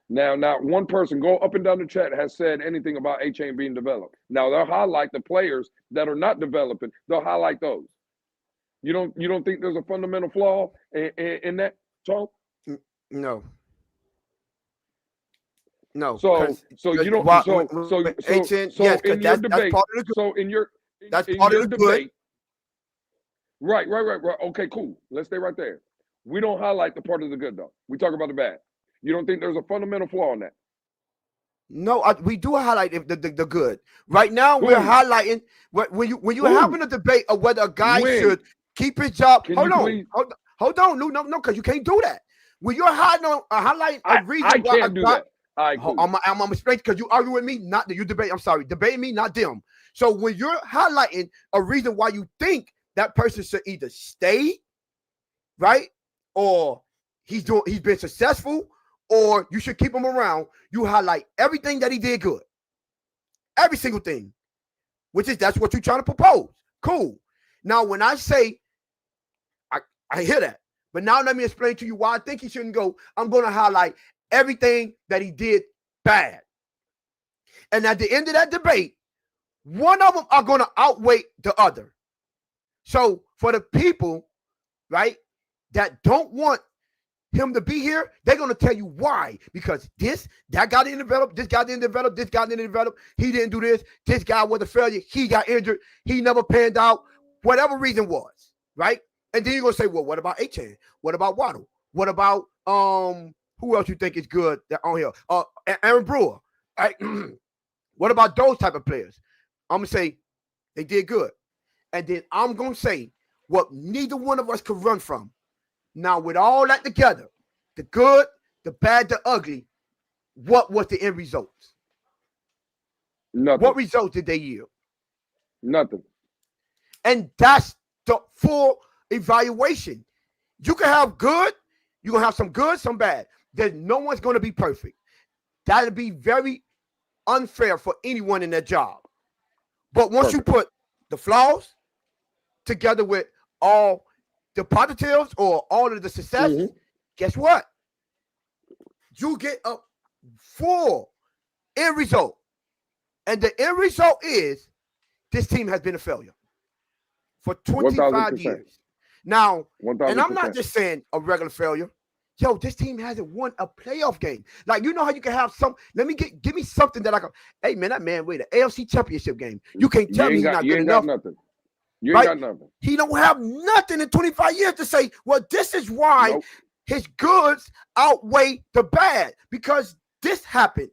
Now, not one person, go up and down the chat, has said anything about A-Chain being developed. Now, they'll highlight the players that are not developing. They'll highlight those. You don't think there's a fundamental flaw in that, Tom? No. No. So you don't. Yes, in your debate. That's part of the debate. Right. Okay, cool. Let's stay right there. We don't highlight the part of the good though. We talk about the bad. You don't think there's a fundamental flaw in that? No, we do highlight the good. Right now, we're highlighting when you're having a debate of whether a guy should keep his job. Hold on, no, because you can't do that. When you're highlighting a reason I can't do that. I'm explaining because you argue with me, not that you debate. I'm sorry, debating me, not them. So when you're highlighting a reason why you think that person should either stay, right, or he's been successful, or you should keep him around, you highlight everything that he did good, every single thing, that's what you're trying to propose. Cool. Now, when I say, I hear that, but now let me explain to you why I think he shouldn't go. I'm going to highlight everything that he did bad. And at the end of that debate, one of them are going to outweigh the other. So for the people, right, that don't want him to be here, they're going to tell you why. Because that guy didn't develop, this guy didn't develop, this guy didn't develop, he didn't do this guy was a failure, he got injured, he never panned out, whatever reason was, right? And then you're going to say, well, what about A-Chain? What about Waddle? What about who else you think is good on here? Aaron Brewer. Right? What about those type of players? I'm going to say they did good. And then I'm going to say what neither one of us could run from. Now, with all that together, the good, the bad, the ugly, what was the end results? Nothing. What results did they yield? Nothing. And that's the full evaluation. You can have good, you're going to have some good, some bad. There's no one's going to be perfect. That would be very unfair for anyone in their job. But once you put the flaws together with all the positives or all of the successes, guess what? You get a full end result. And the end result is this team has been a failure for 25 1,000%. years. Now, 1,000%. and I'm not just saying a regular failure. Yo, this team hasn't won a playoff game. Like, you know how you can have give me something that I can, hey, man, that man wait, the AFC championship game. You can't tell me he's not good enough. You ain't got nothing. He don't have nothing in 25 years to say, well, this is why his goods outweigh the bad, because this happened.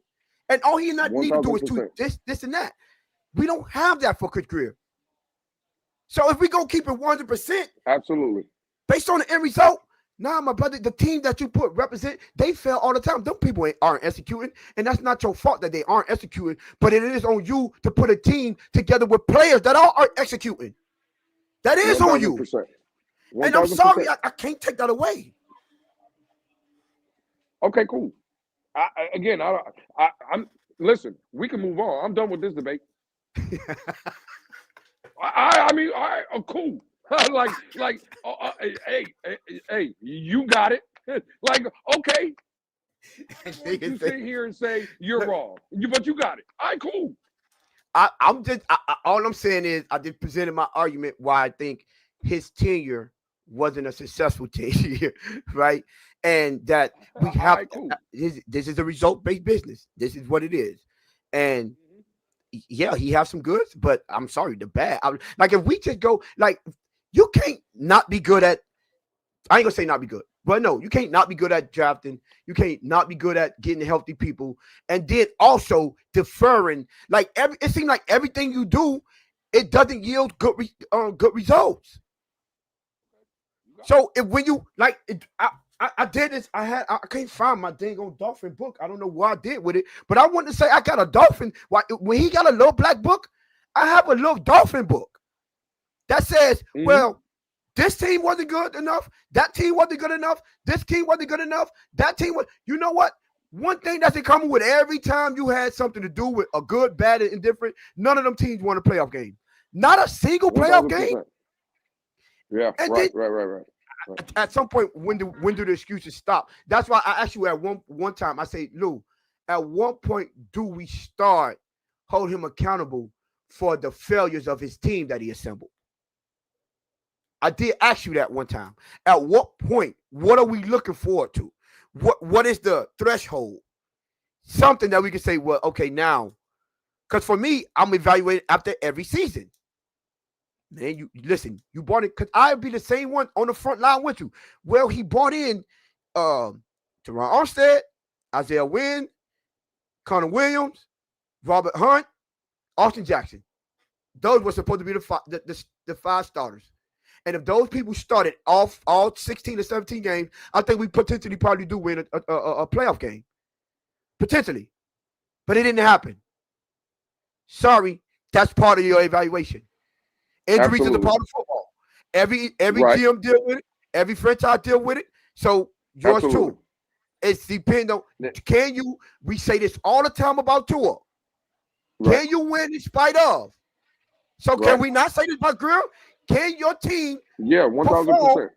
And all he not need to do is tweet this, and that. We don't have that for Chris Grier. So if we go keep it 100%, absolutely, based on the end result, nah, my brother, the team that you represent, they fail all the time. Them people aren't executing, and that's not your fault that they aren't executing, but it is on you to put a team together with players that are executing. That is 100%. On you. 100%. And I'm sorry, I can't take that away. Okay, cool. I'm listen, we can move on. I'm done with this debate. I mean, all right, cool. Hey, you got it. Like, okay. You sit here and say you're wrong, but you got it. All right, cool. I'm just all I'm saying is I just presented my argument why I think his tenure wasn't a successful tenure, right? And that we have right, cool. This is a result-based business. This is what it is, and yeah, he has some goods, but I'm sorry, the bad. Like if we just go, like you can't not be good at. I ain't gonna say not be good, but no, you can't not be good at drafting. You can't not be good at getting healthy people, and then also deferring. Like it seems like everything you do, it doesn't yield good results. So when you like, I did this. I can't find my dang old dolphin book. I don't know what I did with it, but I want to say I got a dolphin. When he got a little black book, I have a little dolphin book that says, well, this team wasn't good enough. That team wasn't good enough. This team wasn't good enough. That team was. You know what? One thing that's in common with every time you had something to do with a good, bad, and indifferent, none of them teams won a playoff game. Not a single playoff 100%. Game. Yeah, and right. At some point, when do the excuses stop? That's why I asked you at one time. I say, Lou, at what point do we start hold him accountable for the failures of his team that he assembled? I did ask you that one time. At what point? What are we looking forward to? What is the threshold? Something that we can say, well, okay, now, because for me, I'm evaluating after every season. Man, you listen, you bought it because I'd be the same one on the front line with you. Well, he bought in Teron Armstead, Isaiah Wynn, Connor Williams, Robert Hunt, Austin Jackson. Those were supposed to be the 5 starters. And if those people started off all 16 or 17 games, I think we potentially probably do win a playoff game. Potentially. But it didn't happen. Sorry, that's part of your evaluation. Injuries is a part of football. Every GM deal with it. Every franchise deal with it. So yours too. It's depending on can you. We say this all the time about Tua. Right. Can you win in spite of? So can we not say this about Grier? Can your team? Yeah, 1,000%.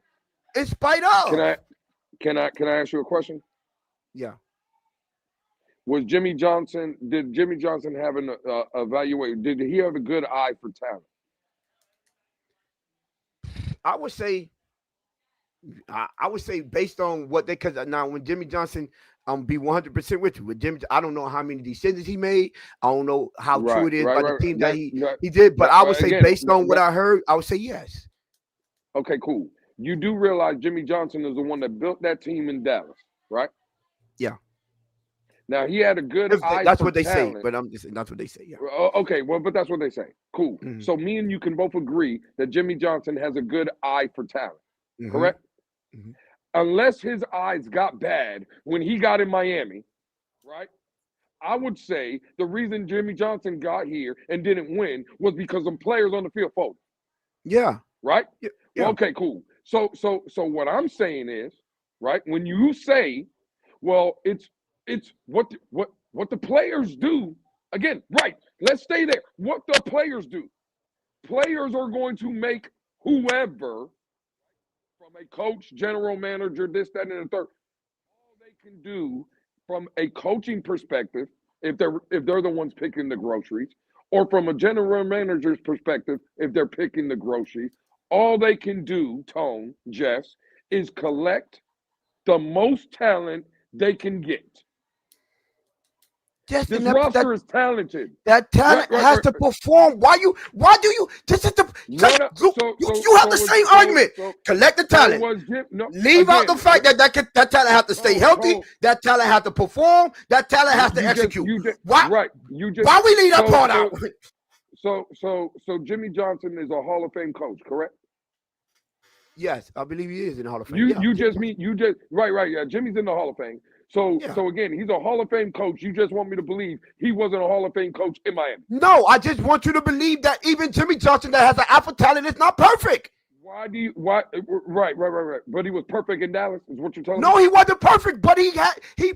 In spite of. Can I ask you a question? Yeah. Did Jimmy Johnson have an evaluation? Did he have a good eye for talent? I would say based on what they, because now when Jimmy Johnson, be 100% with you. With Jimmy, I don't know how many decisions he made. I don't know how true it is by the team that he did. But I would say based on what I heard, I would say yes. Okay, cool. You do realize Jimmy Johnson is the one that built that team in Dallas, right? Yeah. Now he had a good eye. That's for what they talent. say, but I'm just that's what they say. Yeah. Okay, well, but that's what they say. Cool. Mm-hmm. So me and you can both agree that Jimmy Johnson has a good eye for talent, correct? Mm-hmm. Unless his eyes got bad when he got in Miami, right? I would say the reason Jimmy Johnson got here and didn't win was because some players on the field folded. Yeah. Right? Yeah. Okay, cool. So what I'm saying is, right, when you say, well, it's what the players do, again, right, let's stay there. What the players do. Players are going to make whoever, from a coach, general manager, this, that, and the third, all they can do from a coaching perspective, if they're the ones picking the groceries, or from a general manager's perspective, if they're picking the groceries, all they can do, Tone, Jess, is collect the most talent they can get. This roster is talented. That talent has to perform. Why do you? This is the. You have the same argument. Collect the talent. Leave out the fact that talent has to stay healthy. That talent has to perform. That talent has to execute. Why? Right. Why we leave that part out? So Jimmy Johnson is a Hall of Fame coach, correct? Yes, I believe he is in the Hall of Fame. Right. Yeah, Jimmy's in the Hall of Fame. So again, he's a Hall of Fame coach. You just want me to believe he wasn't a Hall of Fame coach in Miami? No, I just want you to believe that even Jimmy Johnson that has an alpha talent is not perfect. Right. But he was perfect in Dallas, is what you're telling me? No, he wasn't perfect, but he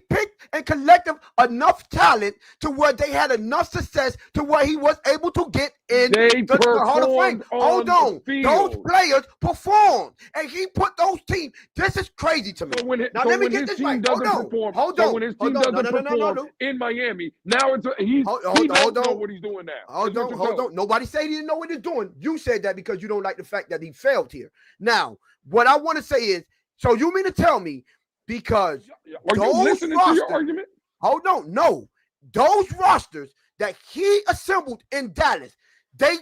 picked and collective enough talent to where they had enough success to where he was able to get in the Hall of Fame. Hold on. Those players performed, and he put those teams. This is crazy to me. So when, now, so let me when get his this team right. doesn't perform, so when his team doesn't perform in Miami, now it's he doesn't know what he's doing now. Hold on. Nobody said he didn't know what he's doing. You said that because you don't like the fact that he failed here. Now, what I want to say is, so you mean to tell me because are you listening to your argument? Hold on, no. Those rosters that he assembled in Dallas, they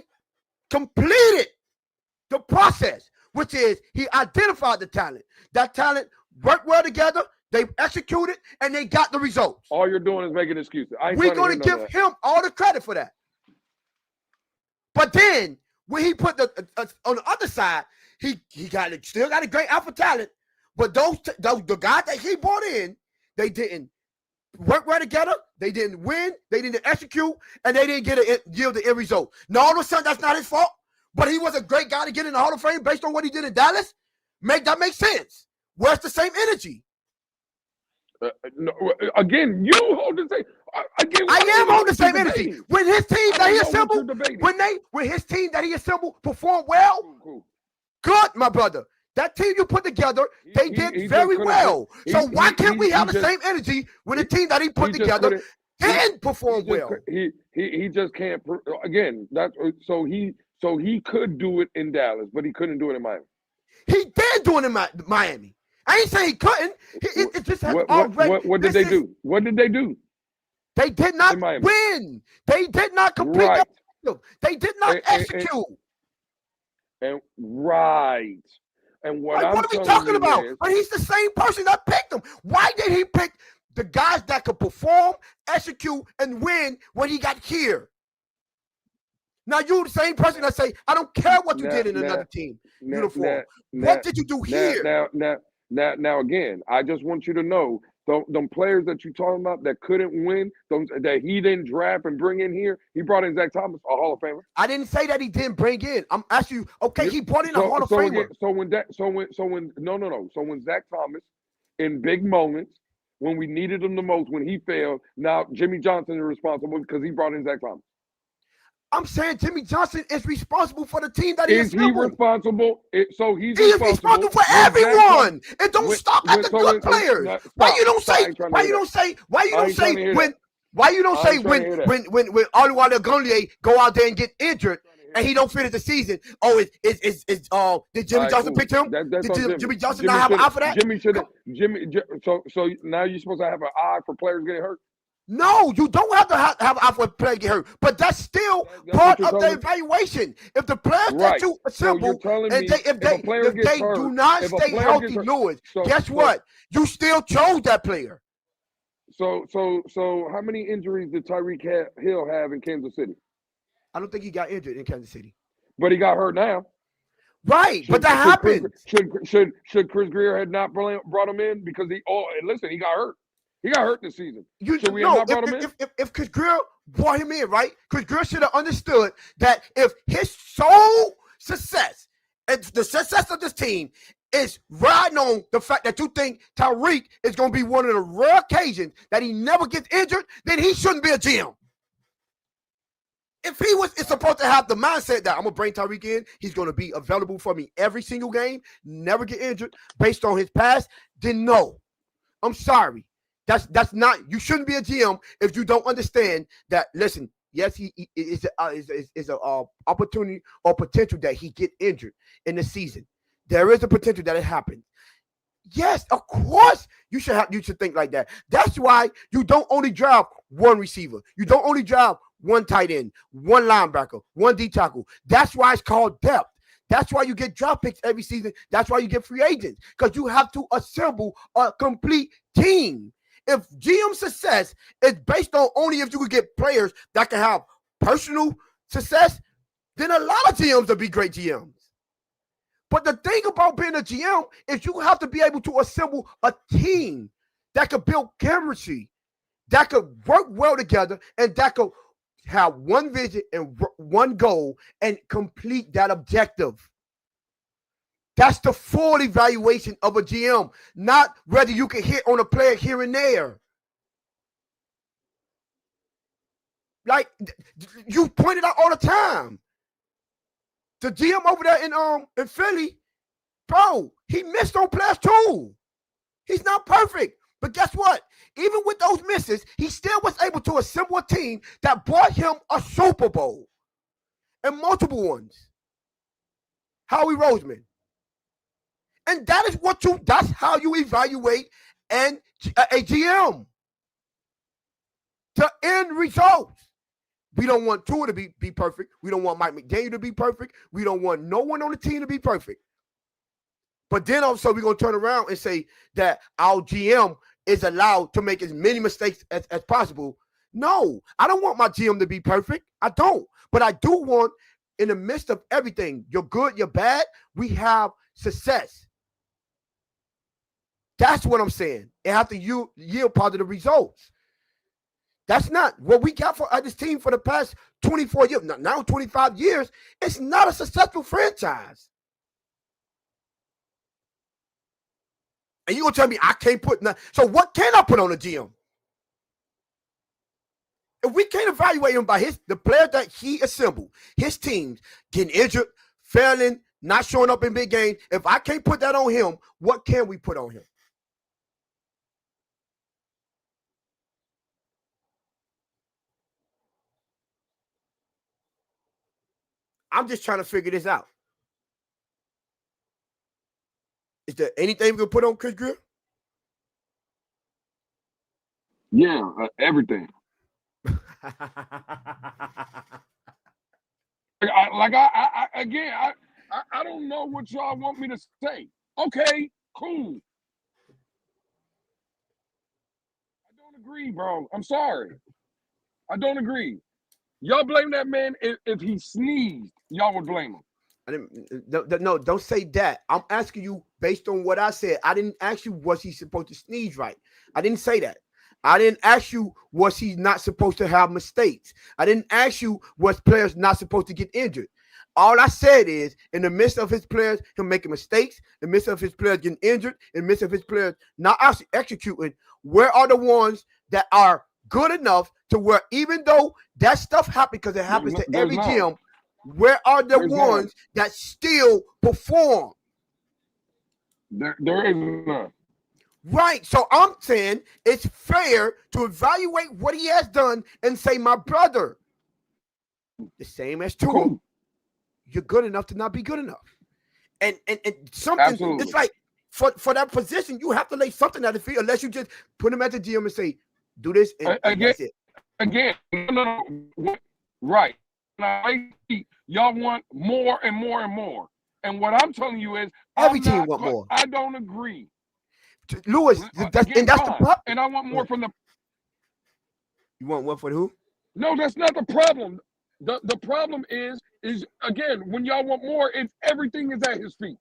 completed the process, which is he identified the talent. That talent worked well together. They executed, and they got the results. All you're doing is making excuses. We're going to give him all the credit for that. But then, when he put on the other side, he still got a great alpha talent. But the guys that he brought in, they didn't work well together. They didn't win. They didn't execute, and they didn't yield the end result. Now, all of a sudden, that's not his fault. But he was a great guy to get in the Hall of Fame based on what he did in Dallas. That makes sense. Where's the same energy? No, again, you hold the same. I am holding the same energy. When his team that he assembled, when his team that he assembled performed well, good, my brother. That team you put together, they did very well. So why can't we have the same energy when the team that he put together didn't perform well? He just can't. Again, that's so he could do it in Dallas, but he couldn't do it in Miami. He did do it in Miami. I ain't saying he couldn't. It just has already. What did they do? What did they do? They did not win. They did not complete. Right. They did not execute. And right. And what are we talking about? But he's the same person that picked him. Why did he pick the guys that could perform, execute, and win when he got here? Now you're the same person that say, I don't care what you did in another team uniform. What did you do here? Now again, I just want you to know, them players that you're talking about that couldn't win, that he didn't draft and bring in here, he brought in Zach Thomas, a Hall of Famer. I didn't say that he didn't bring in. I'm asking you, okay, he brought in a Hall of Famer. So when Zach Thomas, in big moments, when we needed him the most, when he failed, now Jimmy Johnson is responsible because he brought in Zach Thomas. I'm saying Jimmy Johnson is responsible for the team that he is. He responsible? So he's responsible for everyone. It don't stop at the good players. Why you don't say when Oluwale Ogunleye go out there and get injured and he don't finish the season? Oh, did Jimmy Johnson pick him? Did Jimmy Johnson not have an eye for that? So now you're supposed to have an eye for players getting hurt? No, you don't have to have an eye for a player get hurt, but that's still part of the evaluation. If the players that you assemble, and if they do not stay healthy, Lewis, guess what? You still chose that player. So how many injuries did Tyreek Hill have in Kansas City? I don't think he got injured in Kansas City. But he got hurt now. Right, but that happened. Should Chris Grier had not brought him in because he got hurt. He got hurt this season. If Chris Grier brought him in, right? Chris Grier should have understood that if his sole success and the success of this team is riding on the fact that you think Tyreek is going to be one of the rare occasions that he never gets injured, then he shouldn't be a GM. If he was supposed to have the mindset that I'm going to bring Tyreek in, he's going to be available for me every single game, never get injured based on his past, then no. I'm sorry. That's not. You shouldn't be a GM if you don't understand that. Listen, yes, he is a opportunity or potential that he get injured in the season. There is a potential that it happens. Yes, of course you should think like that. That's why you don't only draft one receiver. You don't only draft one tight end, one linebacker, one D tackle. That's why it's called depth. That's why you get draft picks every season. That's why you get free agents, because you have to assemble a complete team. If GM success is based on only if you could get players that can have personal success, then a lot of GMs will be great GMs. But the thing about being a GM is you have to be able to assemble a team that could build chemistry, that could work well together, and that could have one vision and one goal and complete that objective. That's the full evaluation of a GM, not whether you can hit on a player here and there. Like you pointed out all the time. The GM over there in Philly, bro, he missed on players too. He's not perfect. But guess what? Even with those misses, he still was able to assemble a team that brought him a Super Bowl and multiple ones. Howie Roseman. And that's how you evaluate a GM. The end results. We don't want Tua to be perfect. We don't want Mike McDaniel to be perfect. We don't want no one on the team to be perfect. But then also we're going to turn around and say that our GM is allowed to make as many mistakes as possible. No, I don't want my GM to be perfect. I don't. But I do want, in the midst of everything, you're good, you're bad, we have success. That's what I'm saying. It has to yield positive results. That's not what we got for this team for the past 24 years, now 25 years. It's not a successful franchise. And you're going to tell me I can't put nothing. So what can I put on the GM? If we can't evaluate him by the players that he assembled, his teams getting injured, failing, not showing up in big games, if I can't put that on him, what can we put on him? I'm just trying to figure this out. Is there anything we can put on Chris Grier? Yeah, everything. I don't know what y'all want me to say. Okay, cool. I don't agree, bro. I'm sorry. I don't agree. Y'all blame that man if he sneezed. Y'all would blame him. No, don't say that. I'm asking you based on what I said. I didn't ask you, was he supposed to sneeze right? I didn't say that. I didn't ask you, was he not supposed to have mistakes? I didn't ask you, was players not supposed to get injured? All I said is, in the midst of his players, him making mistakes, in the midst of his players getting injured, in the midst of his players not actually executing, where are the ones that are good enough to where even though that stuff happens, because it happens to every GM, where are the ones that still perform? There is none. Right. So I'm saying it's fair to evaluate what he has done and say, my brother, the same as Tua, cool. You're good enough to not be good enough. And something, absolutely. It's like for that position, you have to lay something at the field unless you just put him at the GM and say, do this and that's it. Again, no, right. Y'all want more and more and more. And what I'm telling you is every team want more. I don't agree. Lewis, that's the problem. And I want more from the. You want what for who? No, that's not the problem. The problem is again, when y'all want more, everything is at his feet.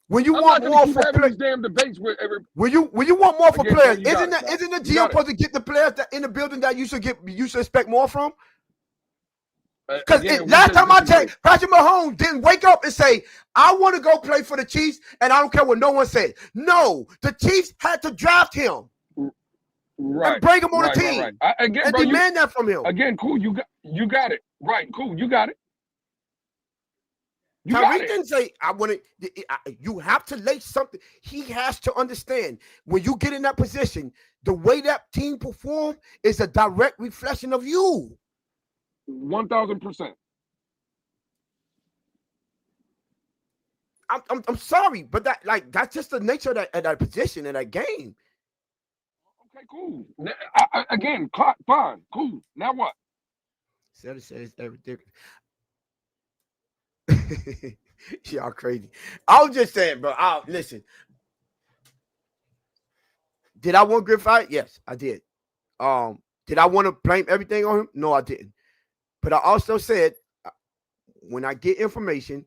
When you want more for players, damn debates with every. When you want more for players, isn't the GM supposed to get the players that in the building that you should expect more from? Because last time I checked, Patrick Mahomes didn't wake up and say, I want to go play for the Chiefs, and I don't care what no one says. No, the Chiefs had to draft him. Right. And bring him on the team. Right. And demand that from him. Again, cool. You got it. Right, cool. You got it. Tyreek didn't say, I want to. You have to lay something. He has to understand when you get in that position, the way that team perform is a direct reflection of you. 1,000%. I'm sorry, but that's just the nature of that position in that game. Okay, cool. Again, fine, cool. Now what? Says everything. Y'all crazy. I was just saying, bro. Listen. Did I want Grier fight? Yes, I did. Did I want to blame everything on him? No, I didn't. But I also said, when I get information,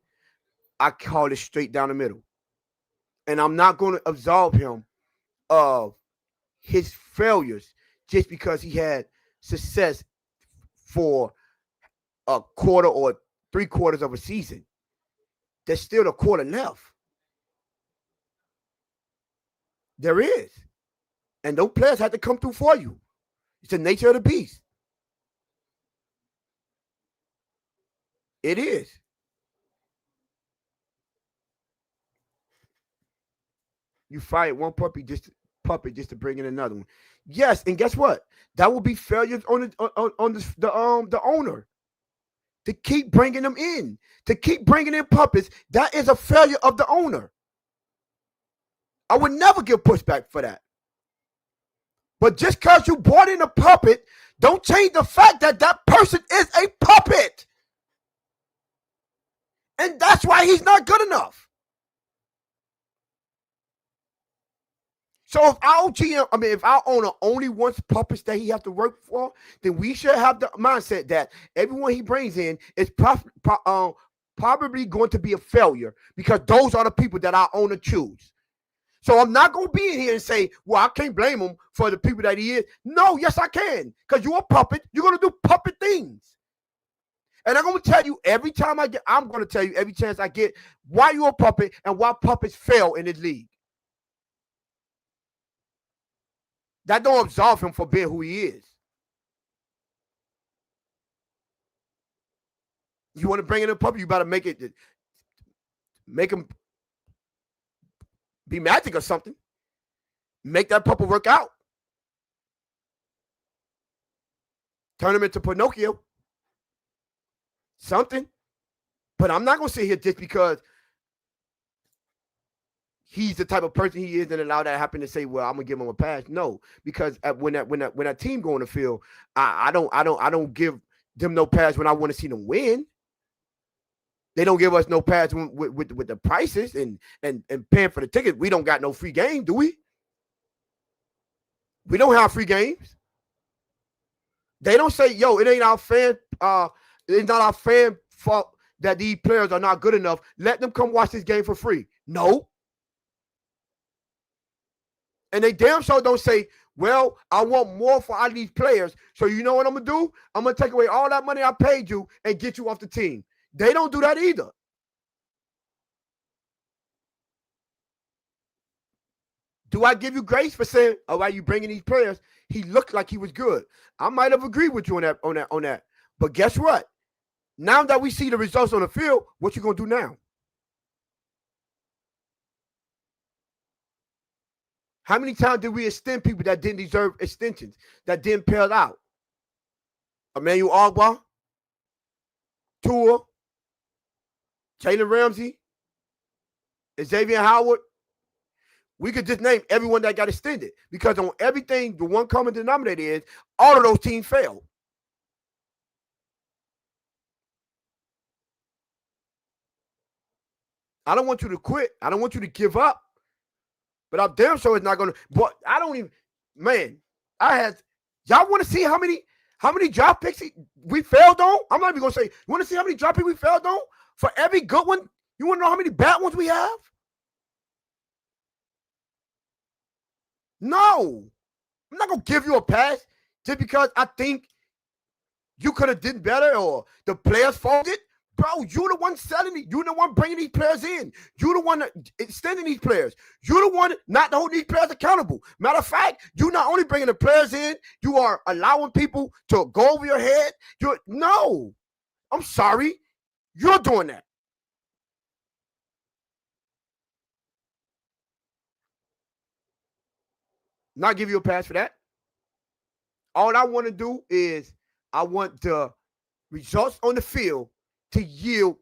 I call it straight down the middle. And I'm not going to absolve him of his failures just because he had success for a quarter or 3/4 of a season. There's still a quarter left. There is. And those players have to come through for you. It's the nature of the beast. It is. You fired one puppy just to bring in another one. Yes, and guess what? That will be failures on the owner to keep bringing them in, to keep bringing in puppies. That is a failure of the owner. I would never give pushback for that. But just because you brought in a puppet, don't change the fact that that person is a puppet. And that's why he's not good enough. So if our GM, if our owner only wants puppets that he has to work for, then we should have the mindset that everyone he brings in is probably going to be a failure, because those are the people that our owner choose. So I'm not going to be in here and say, well, I can't blame him for the people that he is. No, yes, I can. Because you're a puppet. You're going to do puppet things. And I'm going to tell you every time I'm going to tell you every chance I get why you're a puppet and why puppets fail in this league. That don't absolve him for being who he is. You want to bring in a puppet, you better make him be magic or something. Make that puppet work out. Turn him into Pinocchio. Something. But I'm not going to sit here just because he's the type of person he is and allow that to happen to say, well, I'm going to give him a pass. No, because when that team go on the field, I don't give them no pass when I want to see them win. They don't give us no pass with the prices and paying for the ticket. We don't got no free game, do we? We don't have free games. They don't say, yo, it ain't our fan, it's not our fan fault that these players are not good enough. Let them come watch this game for free. No. And they damn sure don't say, well, I want more for all these players. So you know what I'm going to do? I'm going to take away all that money I paid you and get you off the team. They don't do that either. Do I give you grace for saying, all right, you bringing these players? He looked like he was good. I might have agreed with you on that. But guess what? Now that we see the results on the field, what you going to do now? How many times did we extend people that didn't deserve extensions, that didn't pay out? Emmanuel Ogba, Tua, Jalen Ramsey, Xavier Howard. We could just name everyone that got extended, because on everything, the one common denominator is all of those teams failed. I don't want you to quit. I don't want you to give up. But I'm damn sure it's not going to. But I don't even, man, y'all want to see how many draft picks we failed on? I'm not even going to say, you want to see how many draft picks we failed on? For every good one, you want to know how many bad ones we have? No. I'm not going to give you a pass just because I think you could have did better or the players folded. Bro, you're the one selling it. You're the one bringing these players in. You're the one extending these players. You're the one not to hold these players accountable. Matter of fact, you're not only bringing the players in, you are allowing people to go over your head. No, I'm sorry. You're doing that. Not give you a pass for that. All I want to do is I want the results on the field to yield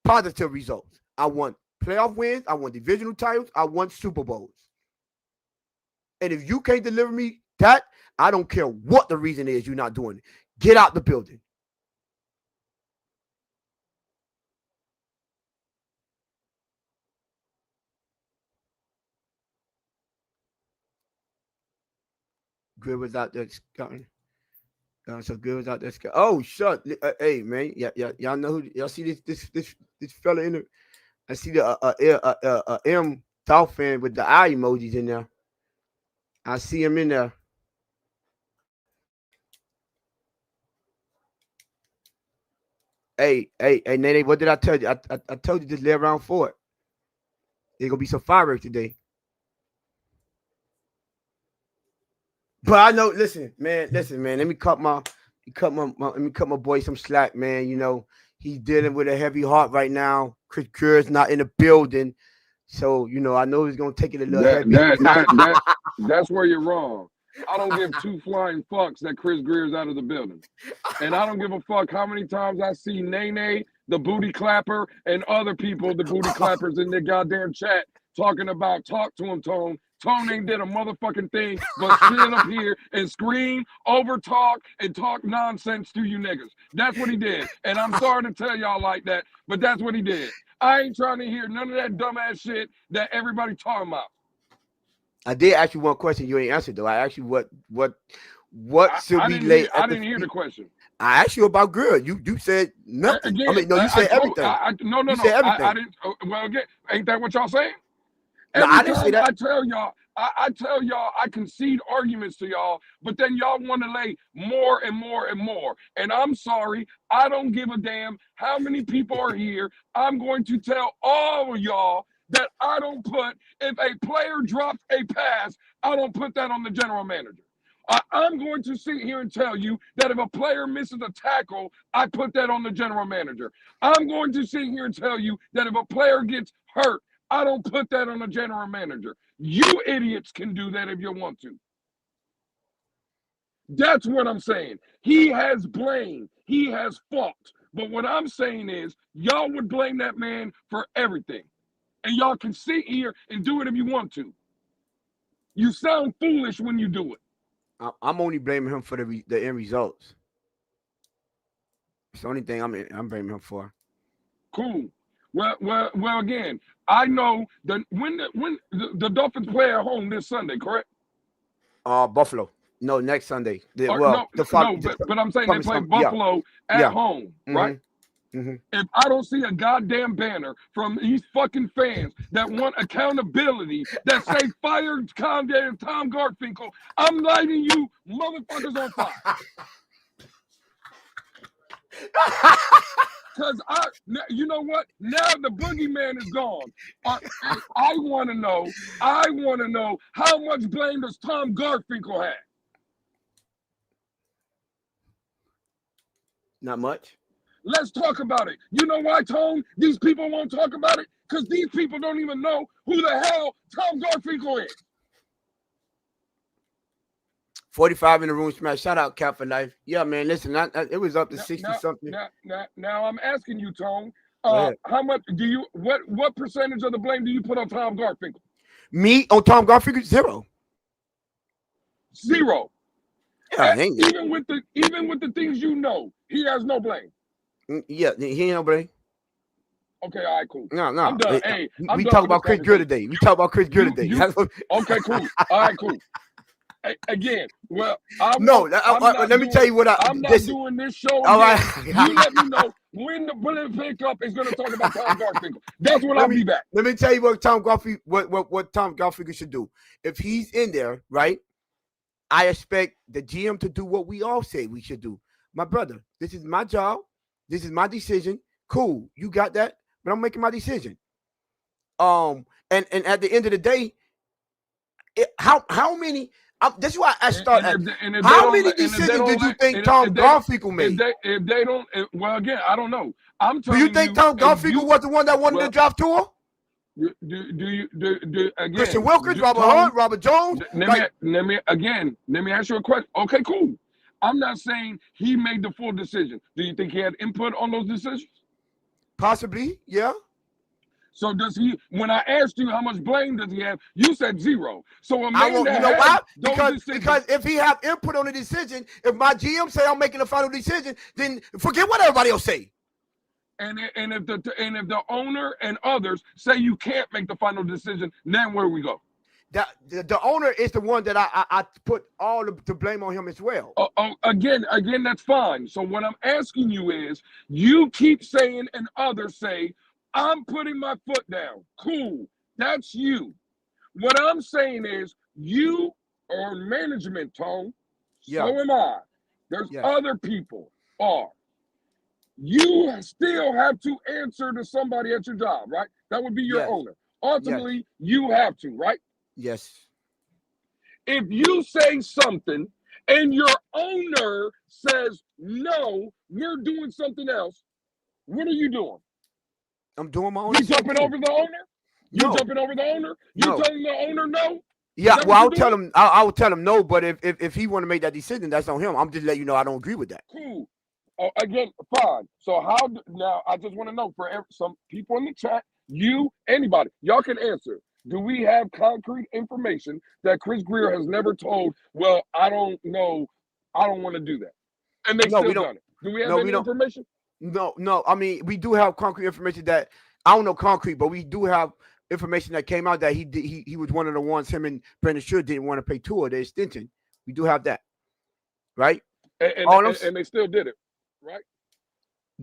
positive results. I want playoff wins. I want divisional titles. I want Super Bowls. And if you can't deliver me that, I don't care what the reason is you're not doing it. Get out the building. Grier was out there scouting. So Grier was out there scouting. Oh, shut. Hey, man. Y'all know who? Y'all see this fella in the? I see the M Dolph fan with the eye emojis in there. I see him in there. Hey, Nene, what did I tell you? I told you just lay around for it. There's gonna be some fireworks today. But I know, listen, man. Let me cut my boy some slack, man. You know, He's dealing with a heavy heart right now. Chris Grier's not in the building. So, I know he's going to take it a little heavy. That's where you're wrong. I don't give two flying fucks that Chris Grier's out of the building. And I don't give a fuck how many times I see Nene, the booty clapper, and other people, the booty clappers in their goddamn chat, talking about talk to him, Tone. Tone ain't did a motherfucking thing but sit up here and scream, over talk, and talk nonsense to you niggas. That's what he did. And I'm sorry to tell y'all like that, but that's what he did. I ain't trying to hear none of that dumbass shit that everybody talking about. I did ask you one question. You ain't answered though. I asked you what should we lay? I didn't hear the question. I asked you about Grier. You said nothing. Again, you said everything. No. Said everything. I didn't. Well, again, ain't that what y'all saying? No, I didn't say that. I tell y'all, I concede arguments to y'all, but then y'all want to lay more and more and more. And I'm sorry, I don't give a damn how many people are here. I'm going to tell all of y'all that I don't put, if a player drops a pass, I don't put that on the general manager. I'm going to sit here and tell you that if a player misses a tackle, I put that on the general manager. I'm going to sit here and tell you that if a player gets hurt, I don't put that on the general manager. You idiots can do that if you want to. That's what I'm saying. He has blame. He has fault. But what I'm saying is, y'all would blame that man for everything. And y'all can sit here and do it if you want to. You sound foolish when you do it. I'm only blaming him for the end results. It's the only thing I'm blaming him for. Cool. Well. Again, I know that when the Dolphins play at home this Sunday, correct? Buffalo. No, next Sunday. But I'm saying they play Buffalo at home, right? Mm-hmm. If I don't see a goddamn banner from these fucking fans that want accountability, that say fire Tom Garfinkel, I'm lighting you motherfuckers on fire. Because you know what? Now the boogeyman is gone. I want to know how much blame does Tom Garfinkel have? Not much. Let's talk about it. You know why, Tone? These people won't talk about it? Because these people don't even know who the hell Tom Garfinkel is. 45 in the room, smash. Shout out, Cap for Life. Yeah, man, listen, it was up to 60-something. Now I'm asking you, Tone, how much do you, what percentage of the blame do you put on Tom Garfinkel? Me on Tom Garfinkel? Zero. Yeah, even with the things you know, he has no blame. Yeah, he ain't no blame. Okay, all right, cool. No. I'm done. We talk about Chris Grier today. Okay, cool. All right, cool. Again, well, let me tell you what I'm not doing this show again. All right. You let me know when the bullet pickup is going to talk about Tom Garfinkel. That's when I'll be back. Let me tell you what Tom Garfinkel should do. If he's in there, right, I expect the GM to do what we all say we should do. My brother, this is my job. This is my decision. Cool, you got that, but I'm making my decision. And at the end of the day, how many? This is why I started. How many decisions did you think Tom Garfinkel made? If they don't, well, again, I don't know. I'm telling you. Do you think Tom Garfinkel was the one that wanted to draft Tua? Do you again? Christian Wilkins, Robert Hunt, Robert Jones. Let me ask you a question. Okay, cool. I'm not saying he made the full decision. Do you think he had input on those decisions? Possibly, yeah. So does he? When I asked you how much blame does he have, you said zero. So you know why? Because if he have input on the decision, if my GM say I'm making the final decision, then forget what everybody else say. And if the owner and others say you can't make the final decision, then where we go? The owner is the one that I put all the blame on him as well. Again, that's fine. So what I'm asking you is, you keep saying and others say, I'm putting my foot down. Cool. That's you. What I'm saying is, you are management, Tone. Yeah. So am I. There's other people are. You still have to answer to somebody at your job, right? That would be your owner. Ultimately, you have to, right? Yes. If you say something and your owner says, no, we're doing something else, What are you doing? I'm doing my own. You jumping over the owner? You jumping over the owner? You telling the owner no? Yeah, well, I'll tell him. I will tell him no. But if he want to make that decision, that's on him. I'm just letting you know I don't agree with that. Cool. Again, fine. So now I just want to know for some people in the chat, anybody, y'all can answer. Do we have concrete information that Chris Grier has never told? Well, I don't know. I don't want to do that, and they still done it. Do we have any information? No. I mean, we do have concrete information that I don't know concrete, but we do have information that came out that he was one of the ones him and Brandon Shure didn't want to pay Tua the extension. We do have that, right? And they still did it, right?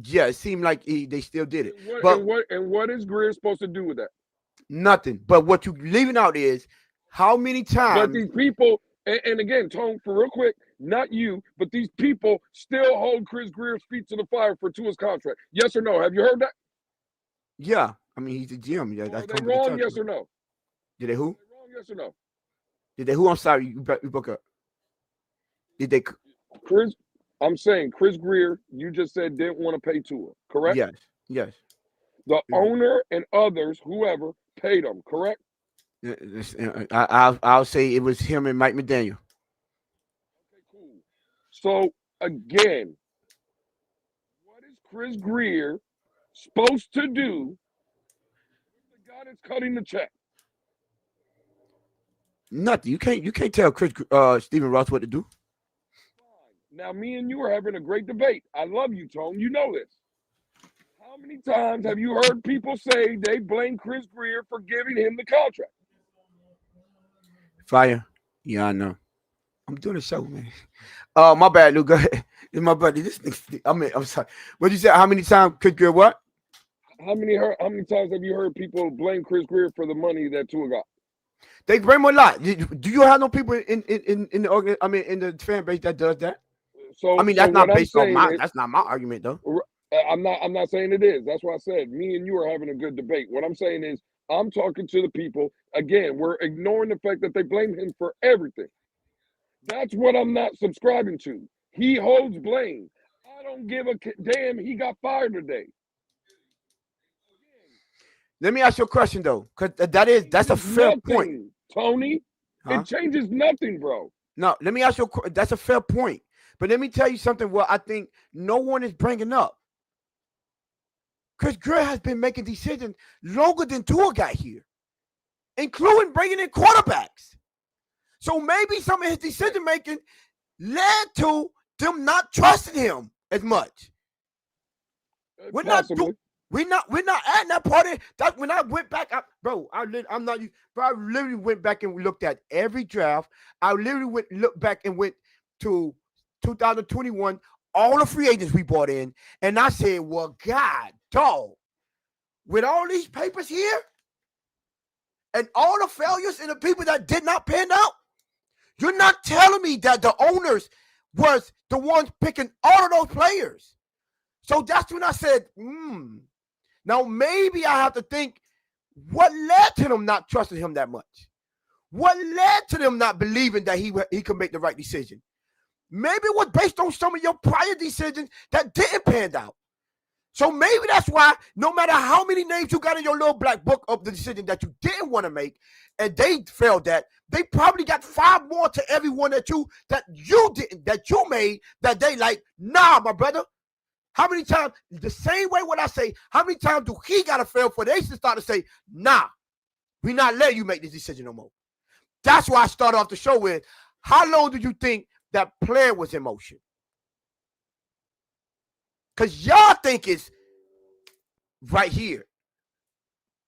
Yeah, it seemed like they still did it. And what is Grier supposed to do with that? Nothing. But what you leaving out is how many times. But these people, and again, Tone, for real quick, not you, but these people still hold Chris Grier's feet to the fire for Tua's contract. Yes or no? Have you heard that? Yeah. I mean, he's a GM. Yeah, that's they wrong, yes or no? Did they who? They wrong, yes or no? Did they who? I'm sorry, you broke up. Did they? I'm saying Chris Grier, you just said didn't want to pay Tua, correct? Yes. The owner and others, whoever, paid him, correct? I'll say it was him and Mike McDaniel. Okay, cool. So again, what is Chris Grier supposed to do with the guy that's cutting the check? Nothing. You can't tell Stephen Ross what to do. Now, me and you are having a great debate. I love you, Tone. You know this. How many times have you heard people say they blame Chris Grier for giving him the contract? Fire. Yeah, I know. I'm doing a show, man. My bad, Lou. Go ahead. It's my buddy. I'm sorry. What you say? How many times Chris Grier what? How many times have you heard people blame Chris Grier for the money that Tua got? They blame him a lot. Do you have no people in the in the fan base that does that? So I mean, that's not based on that's not my argument though. I'm not saying it is. That's why I said me and you are having a good debate. What I'm saying is I'm talking to the people. Again, we're ignoring the fact that they blame him for everything. That's what I'm not subscribing to. He holds blame. I don't give a damn. He got fired today. Let me ask you a question though, because that's a fair point, Tony. Huh? It changes nothing, bro. No, let me ask you. That's a fair point. But let me tell you something. What I think no one is bringing up. Chris Grier has been making decisions longer than Tua got here, including bringing in quarterbacks. So maybe some of his decision making led to them not trusting him as much. We're not at that party. That's when I went back. I literally went back and looked at every draft. I literally looked back and went to 2021, all the free agents we brought in, and I said, well, God, dog, with all these papers here and all the failures and the people that did not pan out, you're not telling me that the owners was the ones picking all of those players. So that's when I said, now maybe I have to think what led to them not trusting him that much? What led to them not believing that he could make the right decision? Maybe it was based on some of your prior decisions that didn't pan out. So maybe that's why no matter how many names you got in your little black book of the decision that you didn't want to make and they failed at, they probably got 5 more to every one that you didn't, that you made, that they like, nah, my brother. How many times, the same way when I say, how many times do he got to fail for they should start to say, nah, we not letting you make this decision no more. That's why I started off the show with, how long did you think that plan was in motion? Because y'all think it's right here.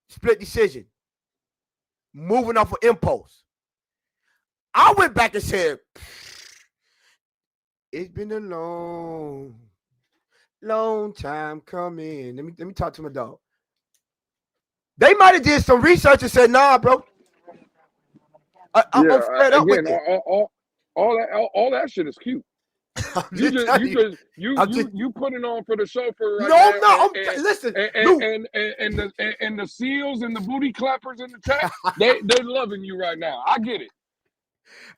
Split decision. Moving off of impulse. I went back and said, it's been a long time coming. Let me talk to my dog. They might have did some research and said, nah, bro. I'm fed up with it. All that shit is cute. You putting on for the chauffeur right now. Listen. And the seals and the booty clappers in the chat, they're loving you right now. I get it.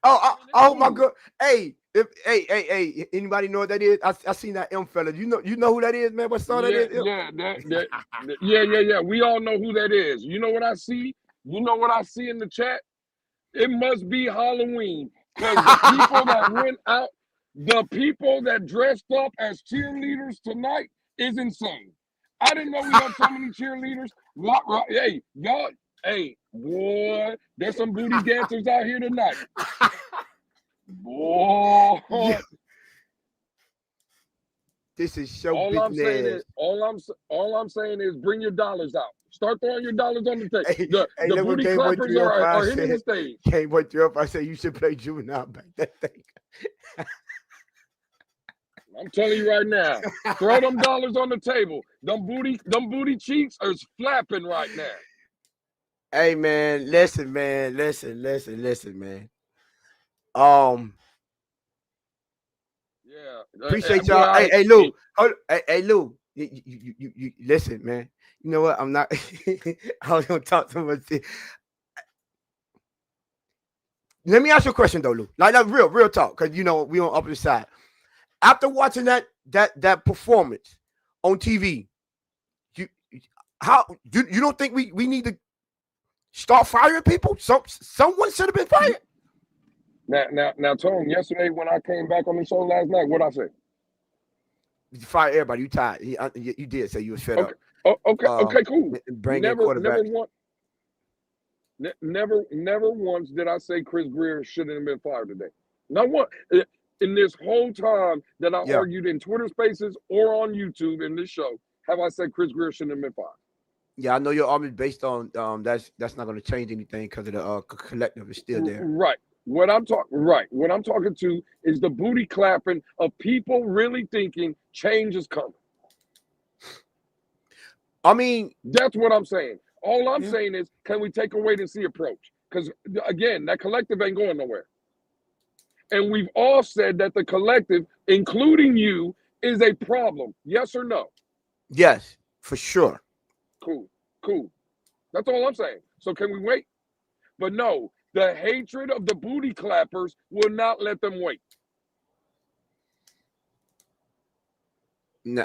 Oh my God. Hey, Hey, anybody know what that is? I seen that M fella. You know who that is, man? What song that is? Yeah. We all know who that is. You know what I see? You know what I see in the chat? It must be Halloween because the people that went out, the people that dressed up as cheerleaders tonight is insane. I didn't know we had so many cheerleaders. Hey, y'all, hey, boy, there's some booty dancers out here tonight. Boy. Yeah. This is show business. All I'm saying is bring your dollars out. Start throwing your dollars on the table. The booty clappers are hitting the stage. Can't wait to if I say you should play Juvenile back that thing. I'm telling you right now, throw them dollars on the table. Them booty cheeks are flapping right now. Hey man, listen, man. Yeah. Appreciate y'all. Hey, Lou. Hey, Lou. You listen, man. You know what? I'm not. I was gonna talk so much. Let me ask you a question though, Lou. Like real talk, because we on up the side. After watching that performance on TV, you don't think we need to start firing people? Someone should have been fired. Now, Tone. Yesterday when I came back on the show last night, what I say? You fired everybody. You tired. You did say you was fed up. Okay, cool. Never once did I say Chris Grier shouldn't have been fired today. Not one. In this whole time that I argued in Twitter Spaces or on YouTube in this show, have I said Chris Grier shouldn't have been fired? Yeah, I know your argument based on that's not going to change anything because of the collective is still there. Right. What I'm talking to is the booty clapping of people really thinking change is coming. I mean, that's what I'm saying. All I'm saying is, can we take a wait and see approach? Because again, that collective ain't going nowhere. And we've all said that the collective, including you, is a problem. Yes or no? Yes, for sure. Cool. That's all I'm saying. So can we wait? But no, the hatred of the booty clappers will not let them wait.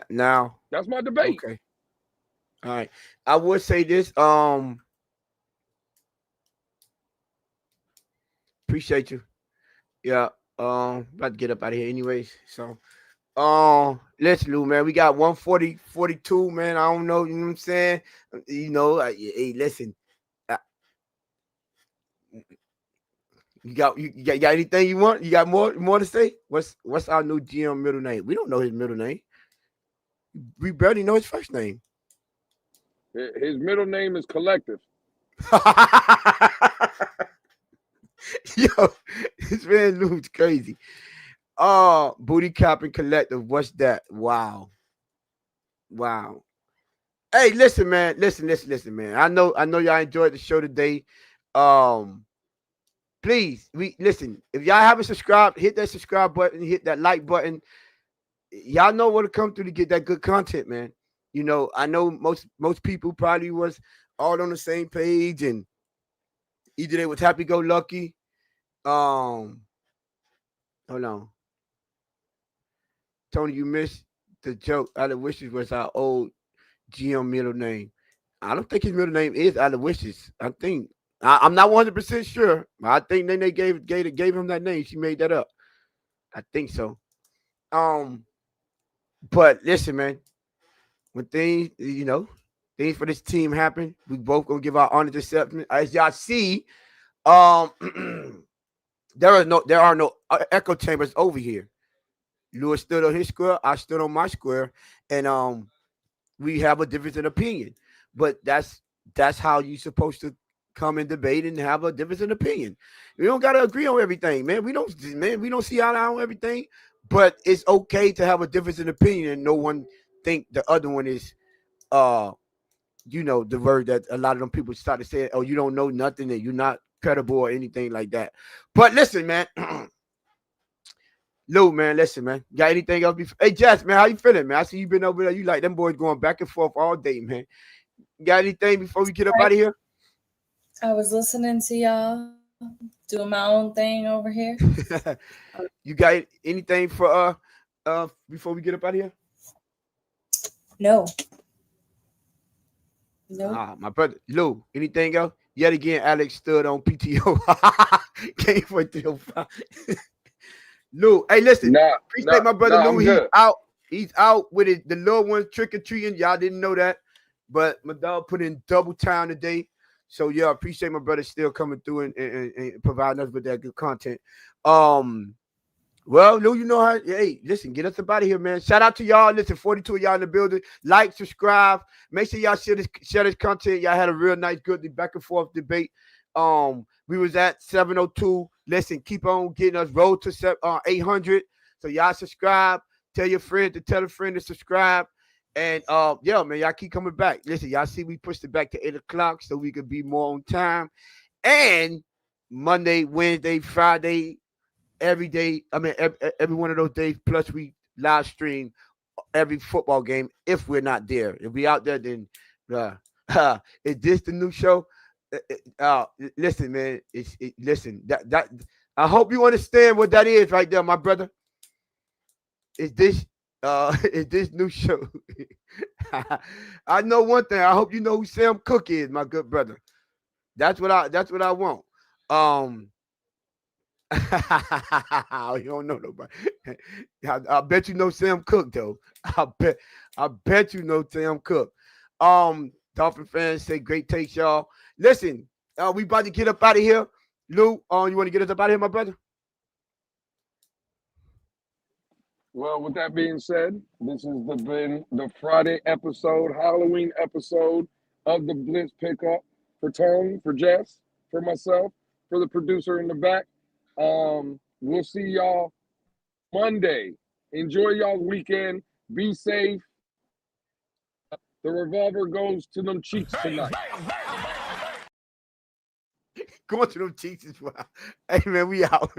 Now. That's my debate. Okay. All right. I would say this. Appreciate you. Yeah. About to get up out of here anyways. So listen, Lou, man. We got 140-42, man. I don't know, you know what I'm saying? Hey, listen. You got anything you want? You got more to say? What's our new GM middle name? We don't know his middle name. We barely know his first name. His middle name is Collective. Yo, this man Lou's crazy. Booty Clapping Collective. What's that? Wow. Hey, listen, man. Listen, man. I know y'all enjoyed the show today. Please, listen. If y'all haven't subscribed, hit that subscribe button, hit that like button. Y'all know what to come through to get that good content, man. I know most people probably was all on the same page, and either they was happy-go-lucky. Hold on. Tony, you missed the joke. Aloysius was our old GM middle name. I don't think his middle name is Aloysius. I think I'm not 100% sure. I think then they gave him that name. She made that up. I think so. But listen, man. When things for this team happen, we both gonna give our honest assessment. As y'all see, there are no echo chambers over here. Lewis stood on his square, I stood on my square, and we have a difference in opinion. But that's how you supposed to come and debate and have a difference in opinion. We don't gotta agree on everything, man. We don't see eye to eye on everything, but it's okay to have a difference in opinion and no one think the other one is the word that a lot of them people start to say, oh, you don't know nothing and you're not credible or anything like that. But listen, man. Lou, man, listen, man. Got anything else? Hey, Jess, man, how you feeling, man? I see you been over there. You like them boys going back and forth all day, man. Got anything before we get up out of here? I was listening to y'all. doing my own thing over here. You got anything for before we get up out of here? No. No. My brother Lou, anything else? Yet again, Alex stood on PTO. Came for 305. Lou, hey, listen. Appreciate my brother Lou. He's out. He's out with it. The little ones trick or treating. Y'all didn't know that, but my dog put in double time today. So yeah, appreciate my brother still coming through and providing us with that good content. Well, Lou, you know how. Hey, listen, get us up out of here, man. Shout out to y'all. Listen, 42 of y'all in the building. Like, subscribe. Make sure y'all share this content. Y'all had a real nice, good back and forth debate. We was at 702. Listen, keep on getting us road to 800. So y'all subscribe. Tell your friend to tell a friend to subscribe. And yeah, man, y'all keep coming back. Listen, y'all see we pushed it back to 8 o'clock so we could be more on time. And Monday, Wednesday, Friday, every day. I mean, every one of those days. Plus, we live stream every football game if we're not there. If we out there, then is this the new show? Listen, man. Listen. That I hope you understand what that is right there, my brother. Is this new show? I know one thing. I hope you know who Sam Cooke is, my good brother. That's what I want. You don't know nobody. I bet you know Sam Cooke though. I bet you know Sam Cooke. Dolphin fans say great takes, y'all. Listen, we about to get up out of here. Lou, you want to get us up out of here, my brother? Well, with that being said, this has been the Friday episode, Halloween episode of the Blitz Pickup for Tony, for Jess, for myself, for the producer in the back. We'll see y'all Monday. Enjoy y'all's weekend. Be safe. The revolver goes to them cheeks tonight. Going to them cheeks as well. Hey, man, we out.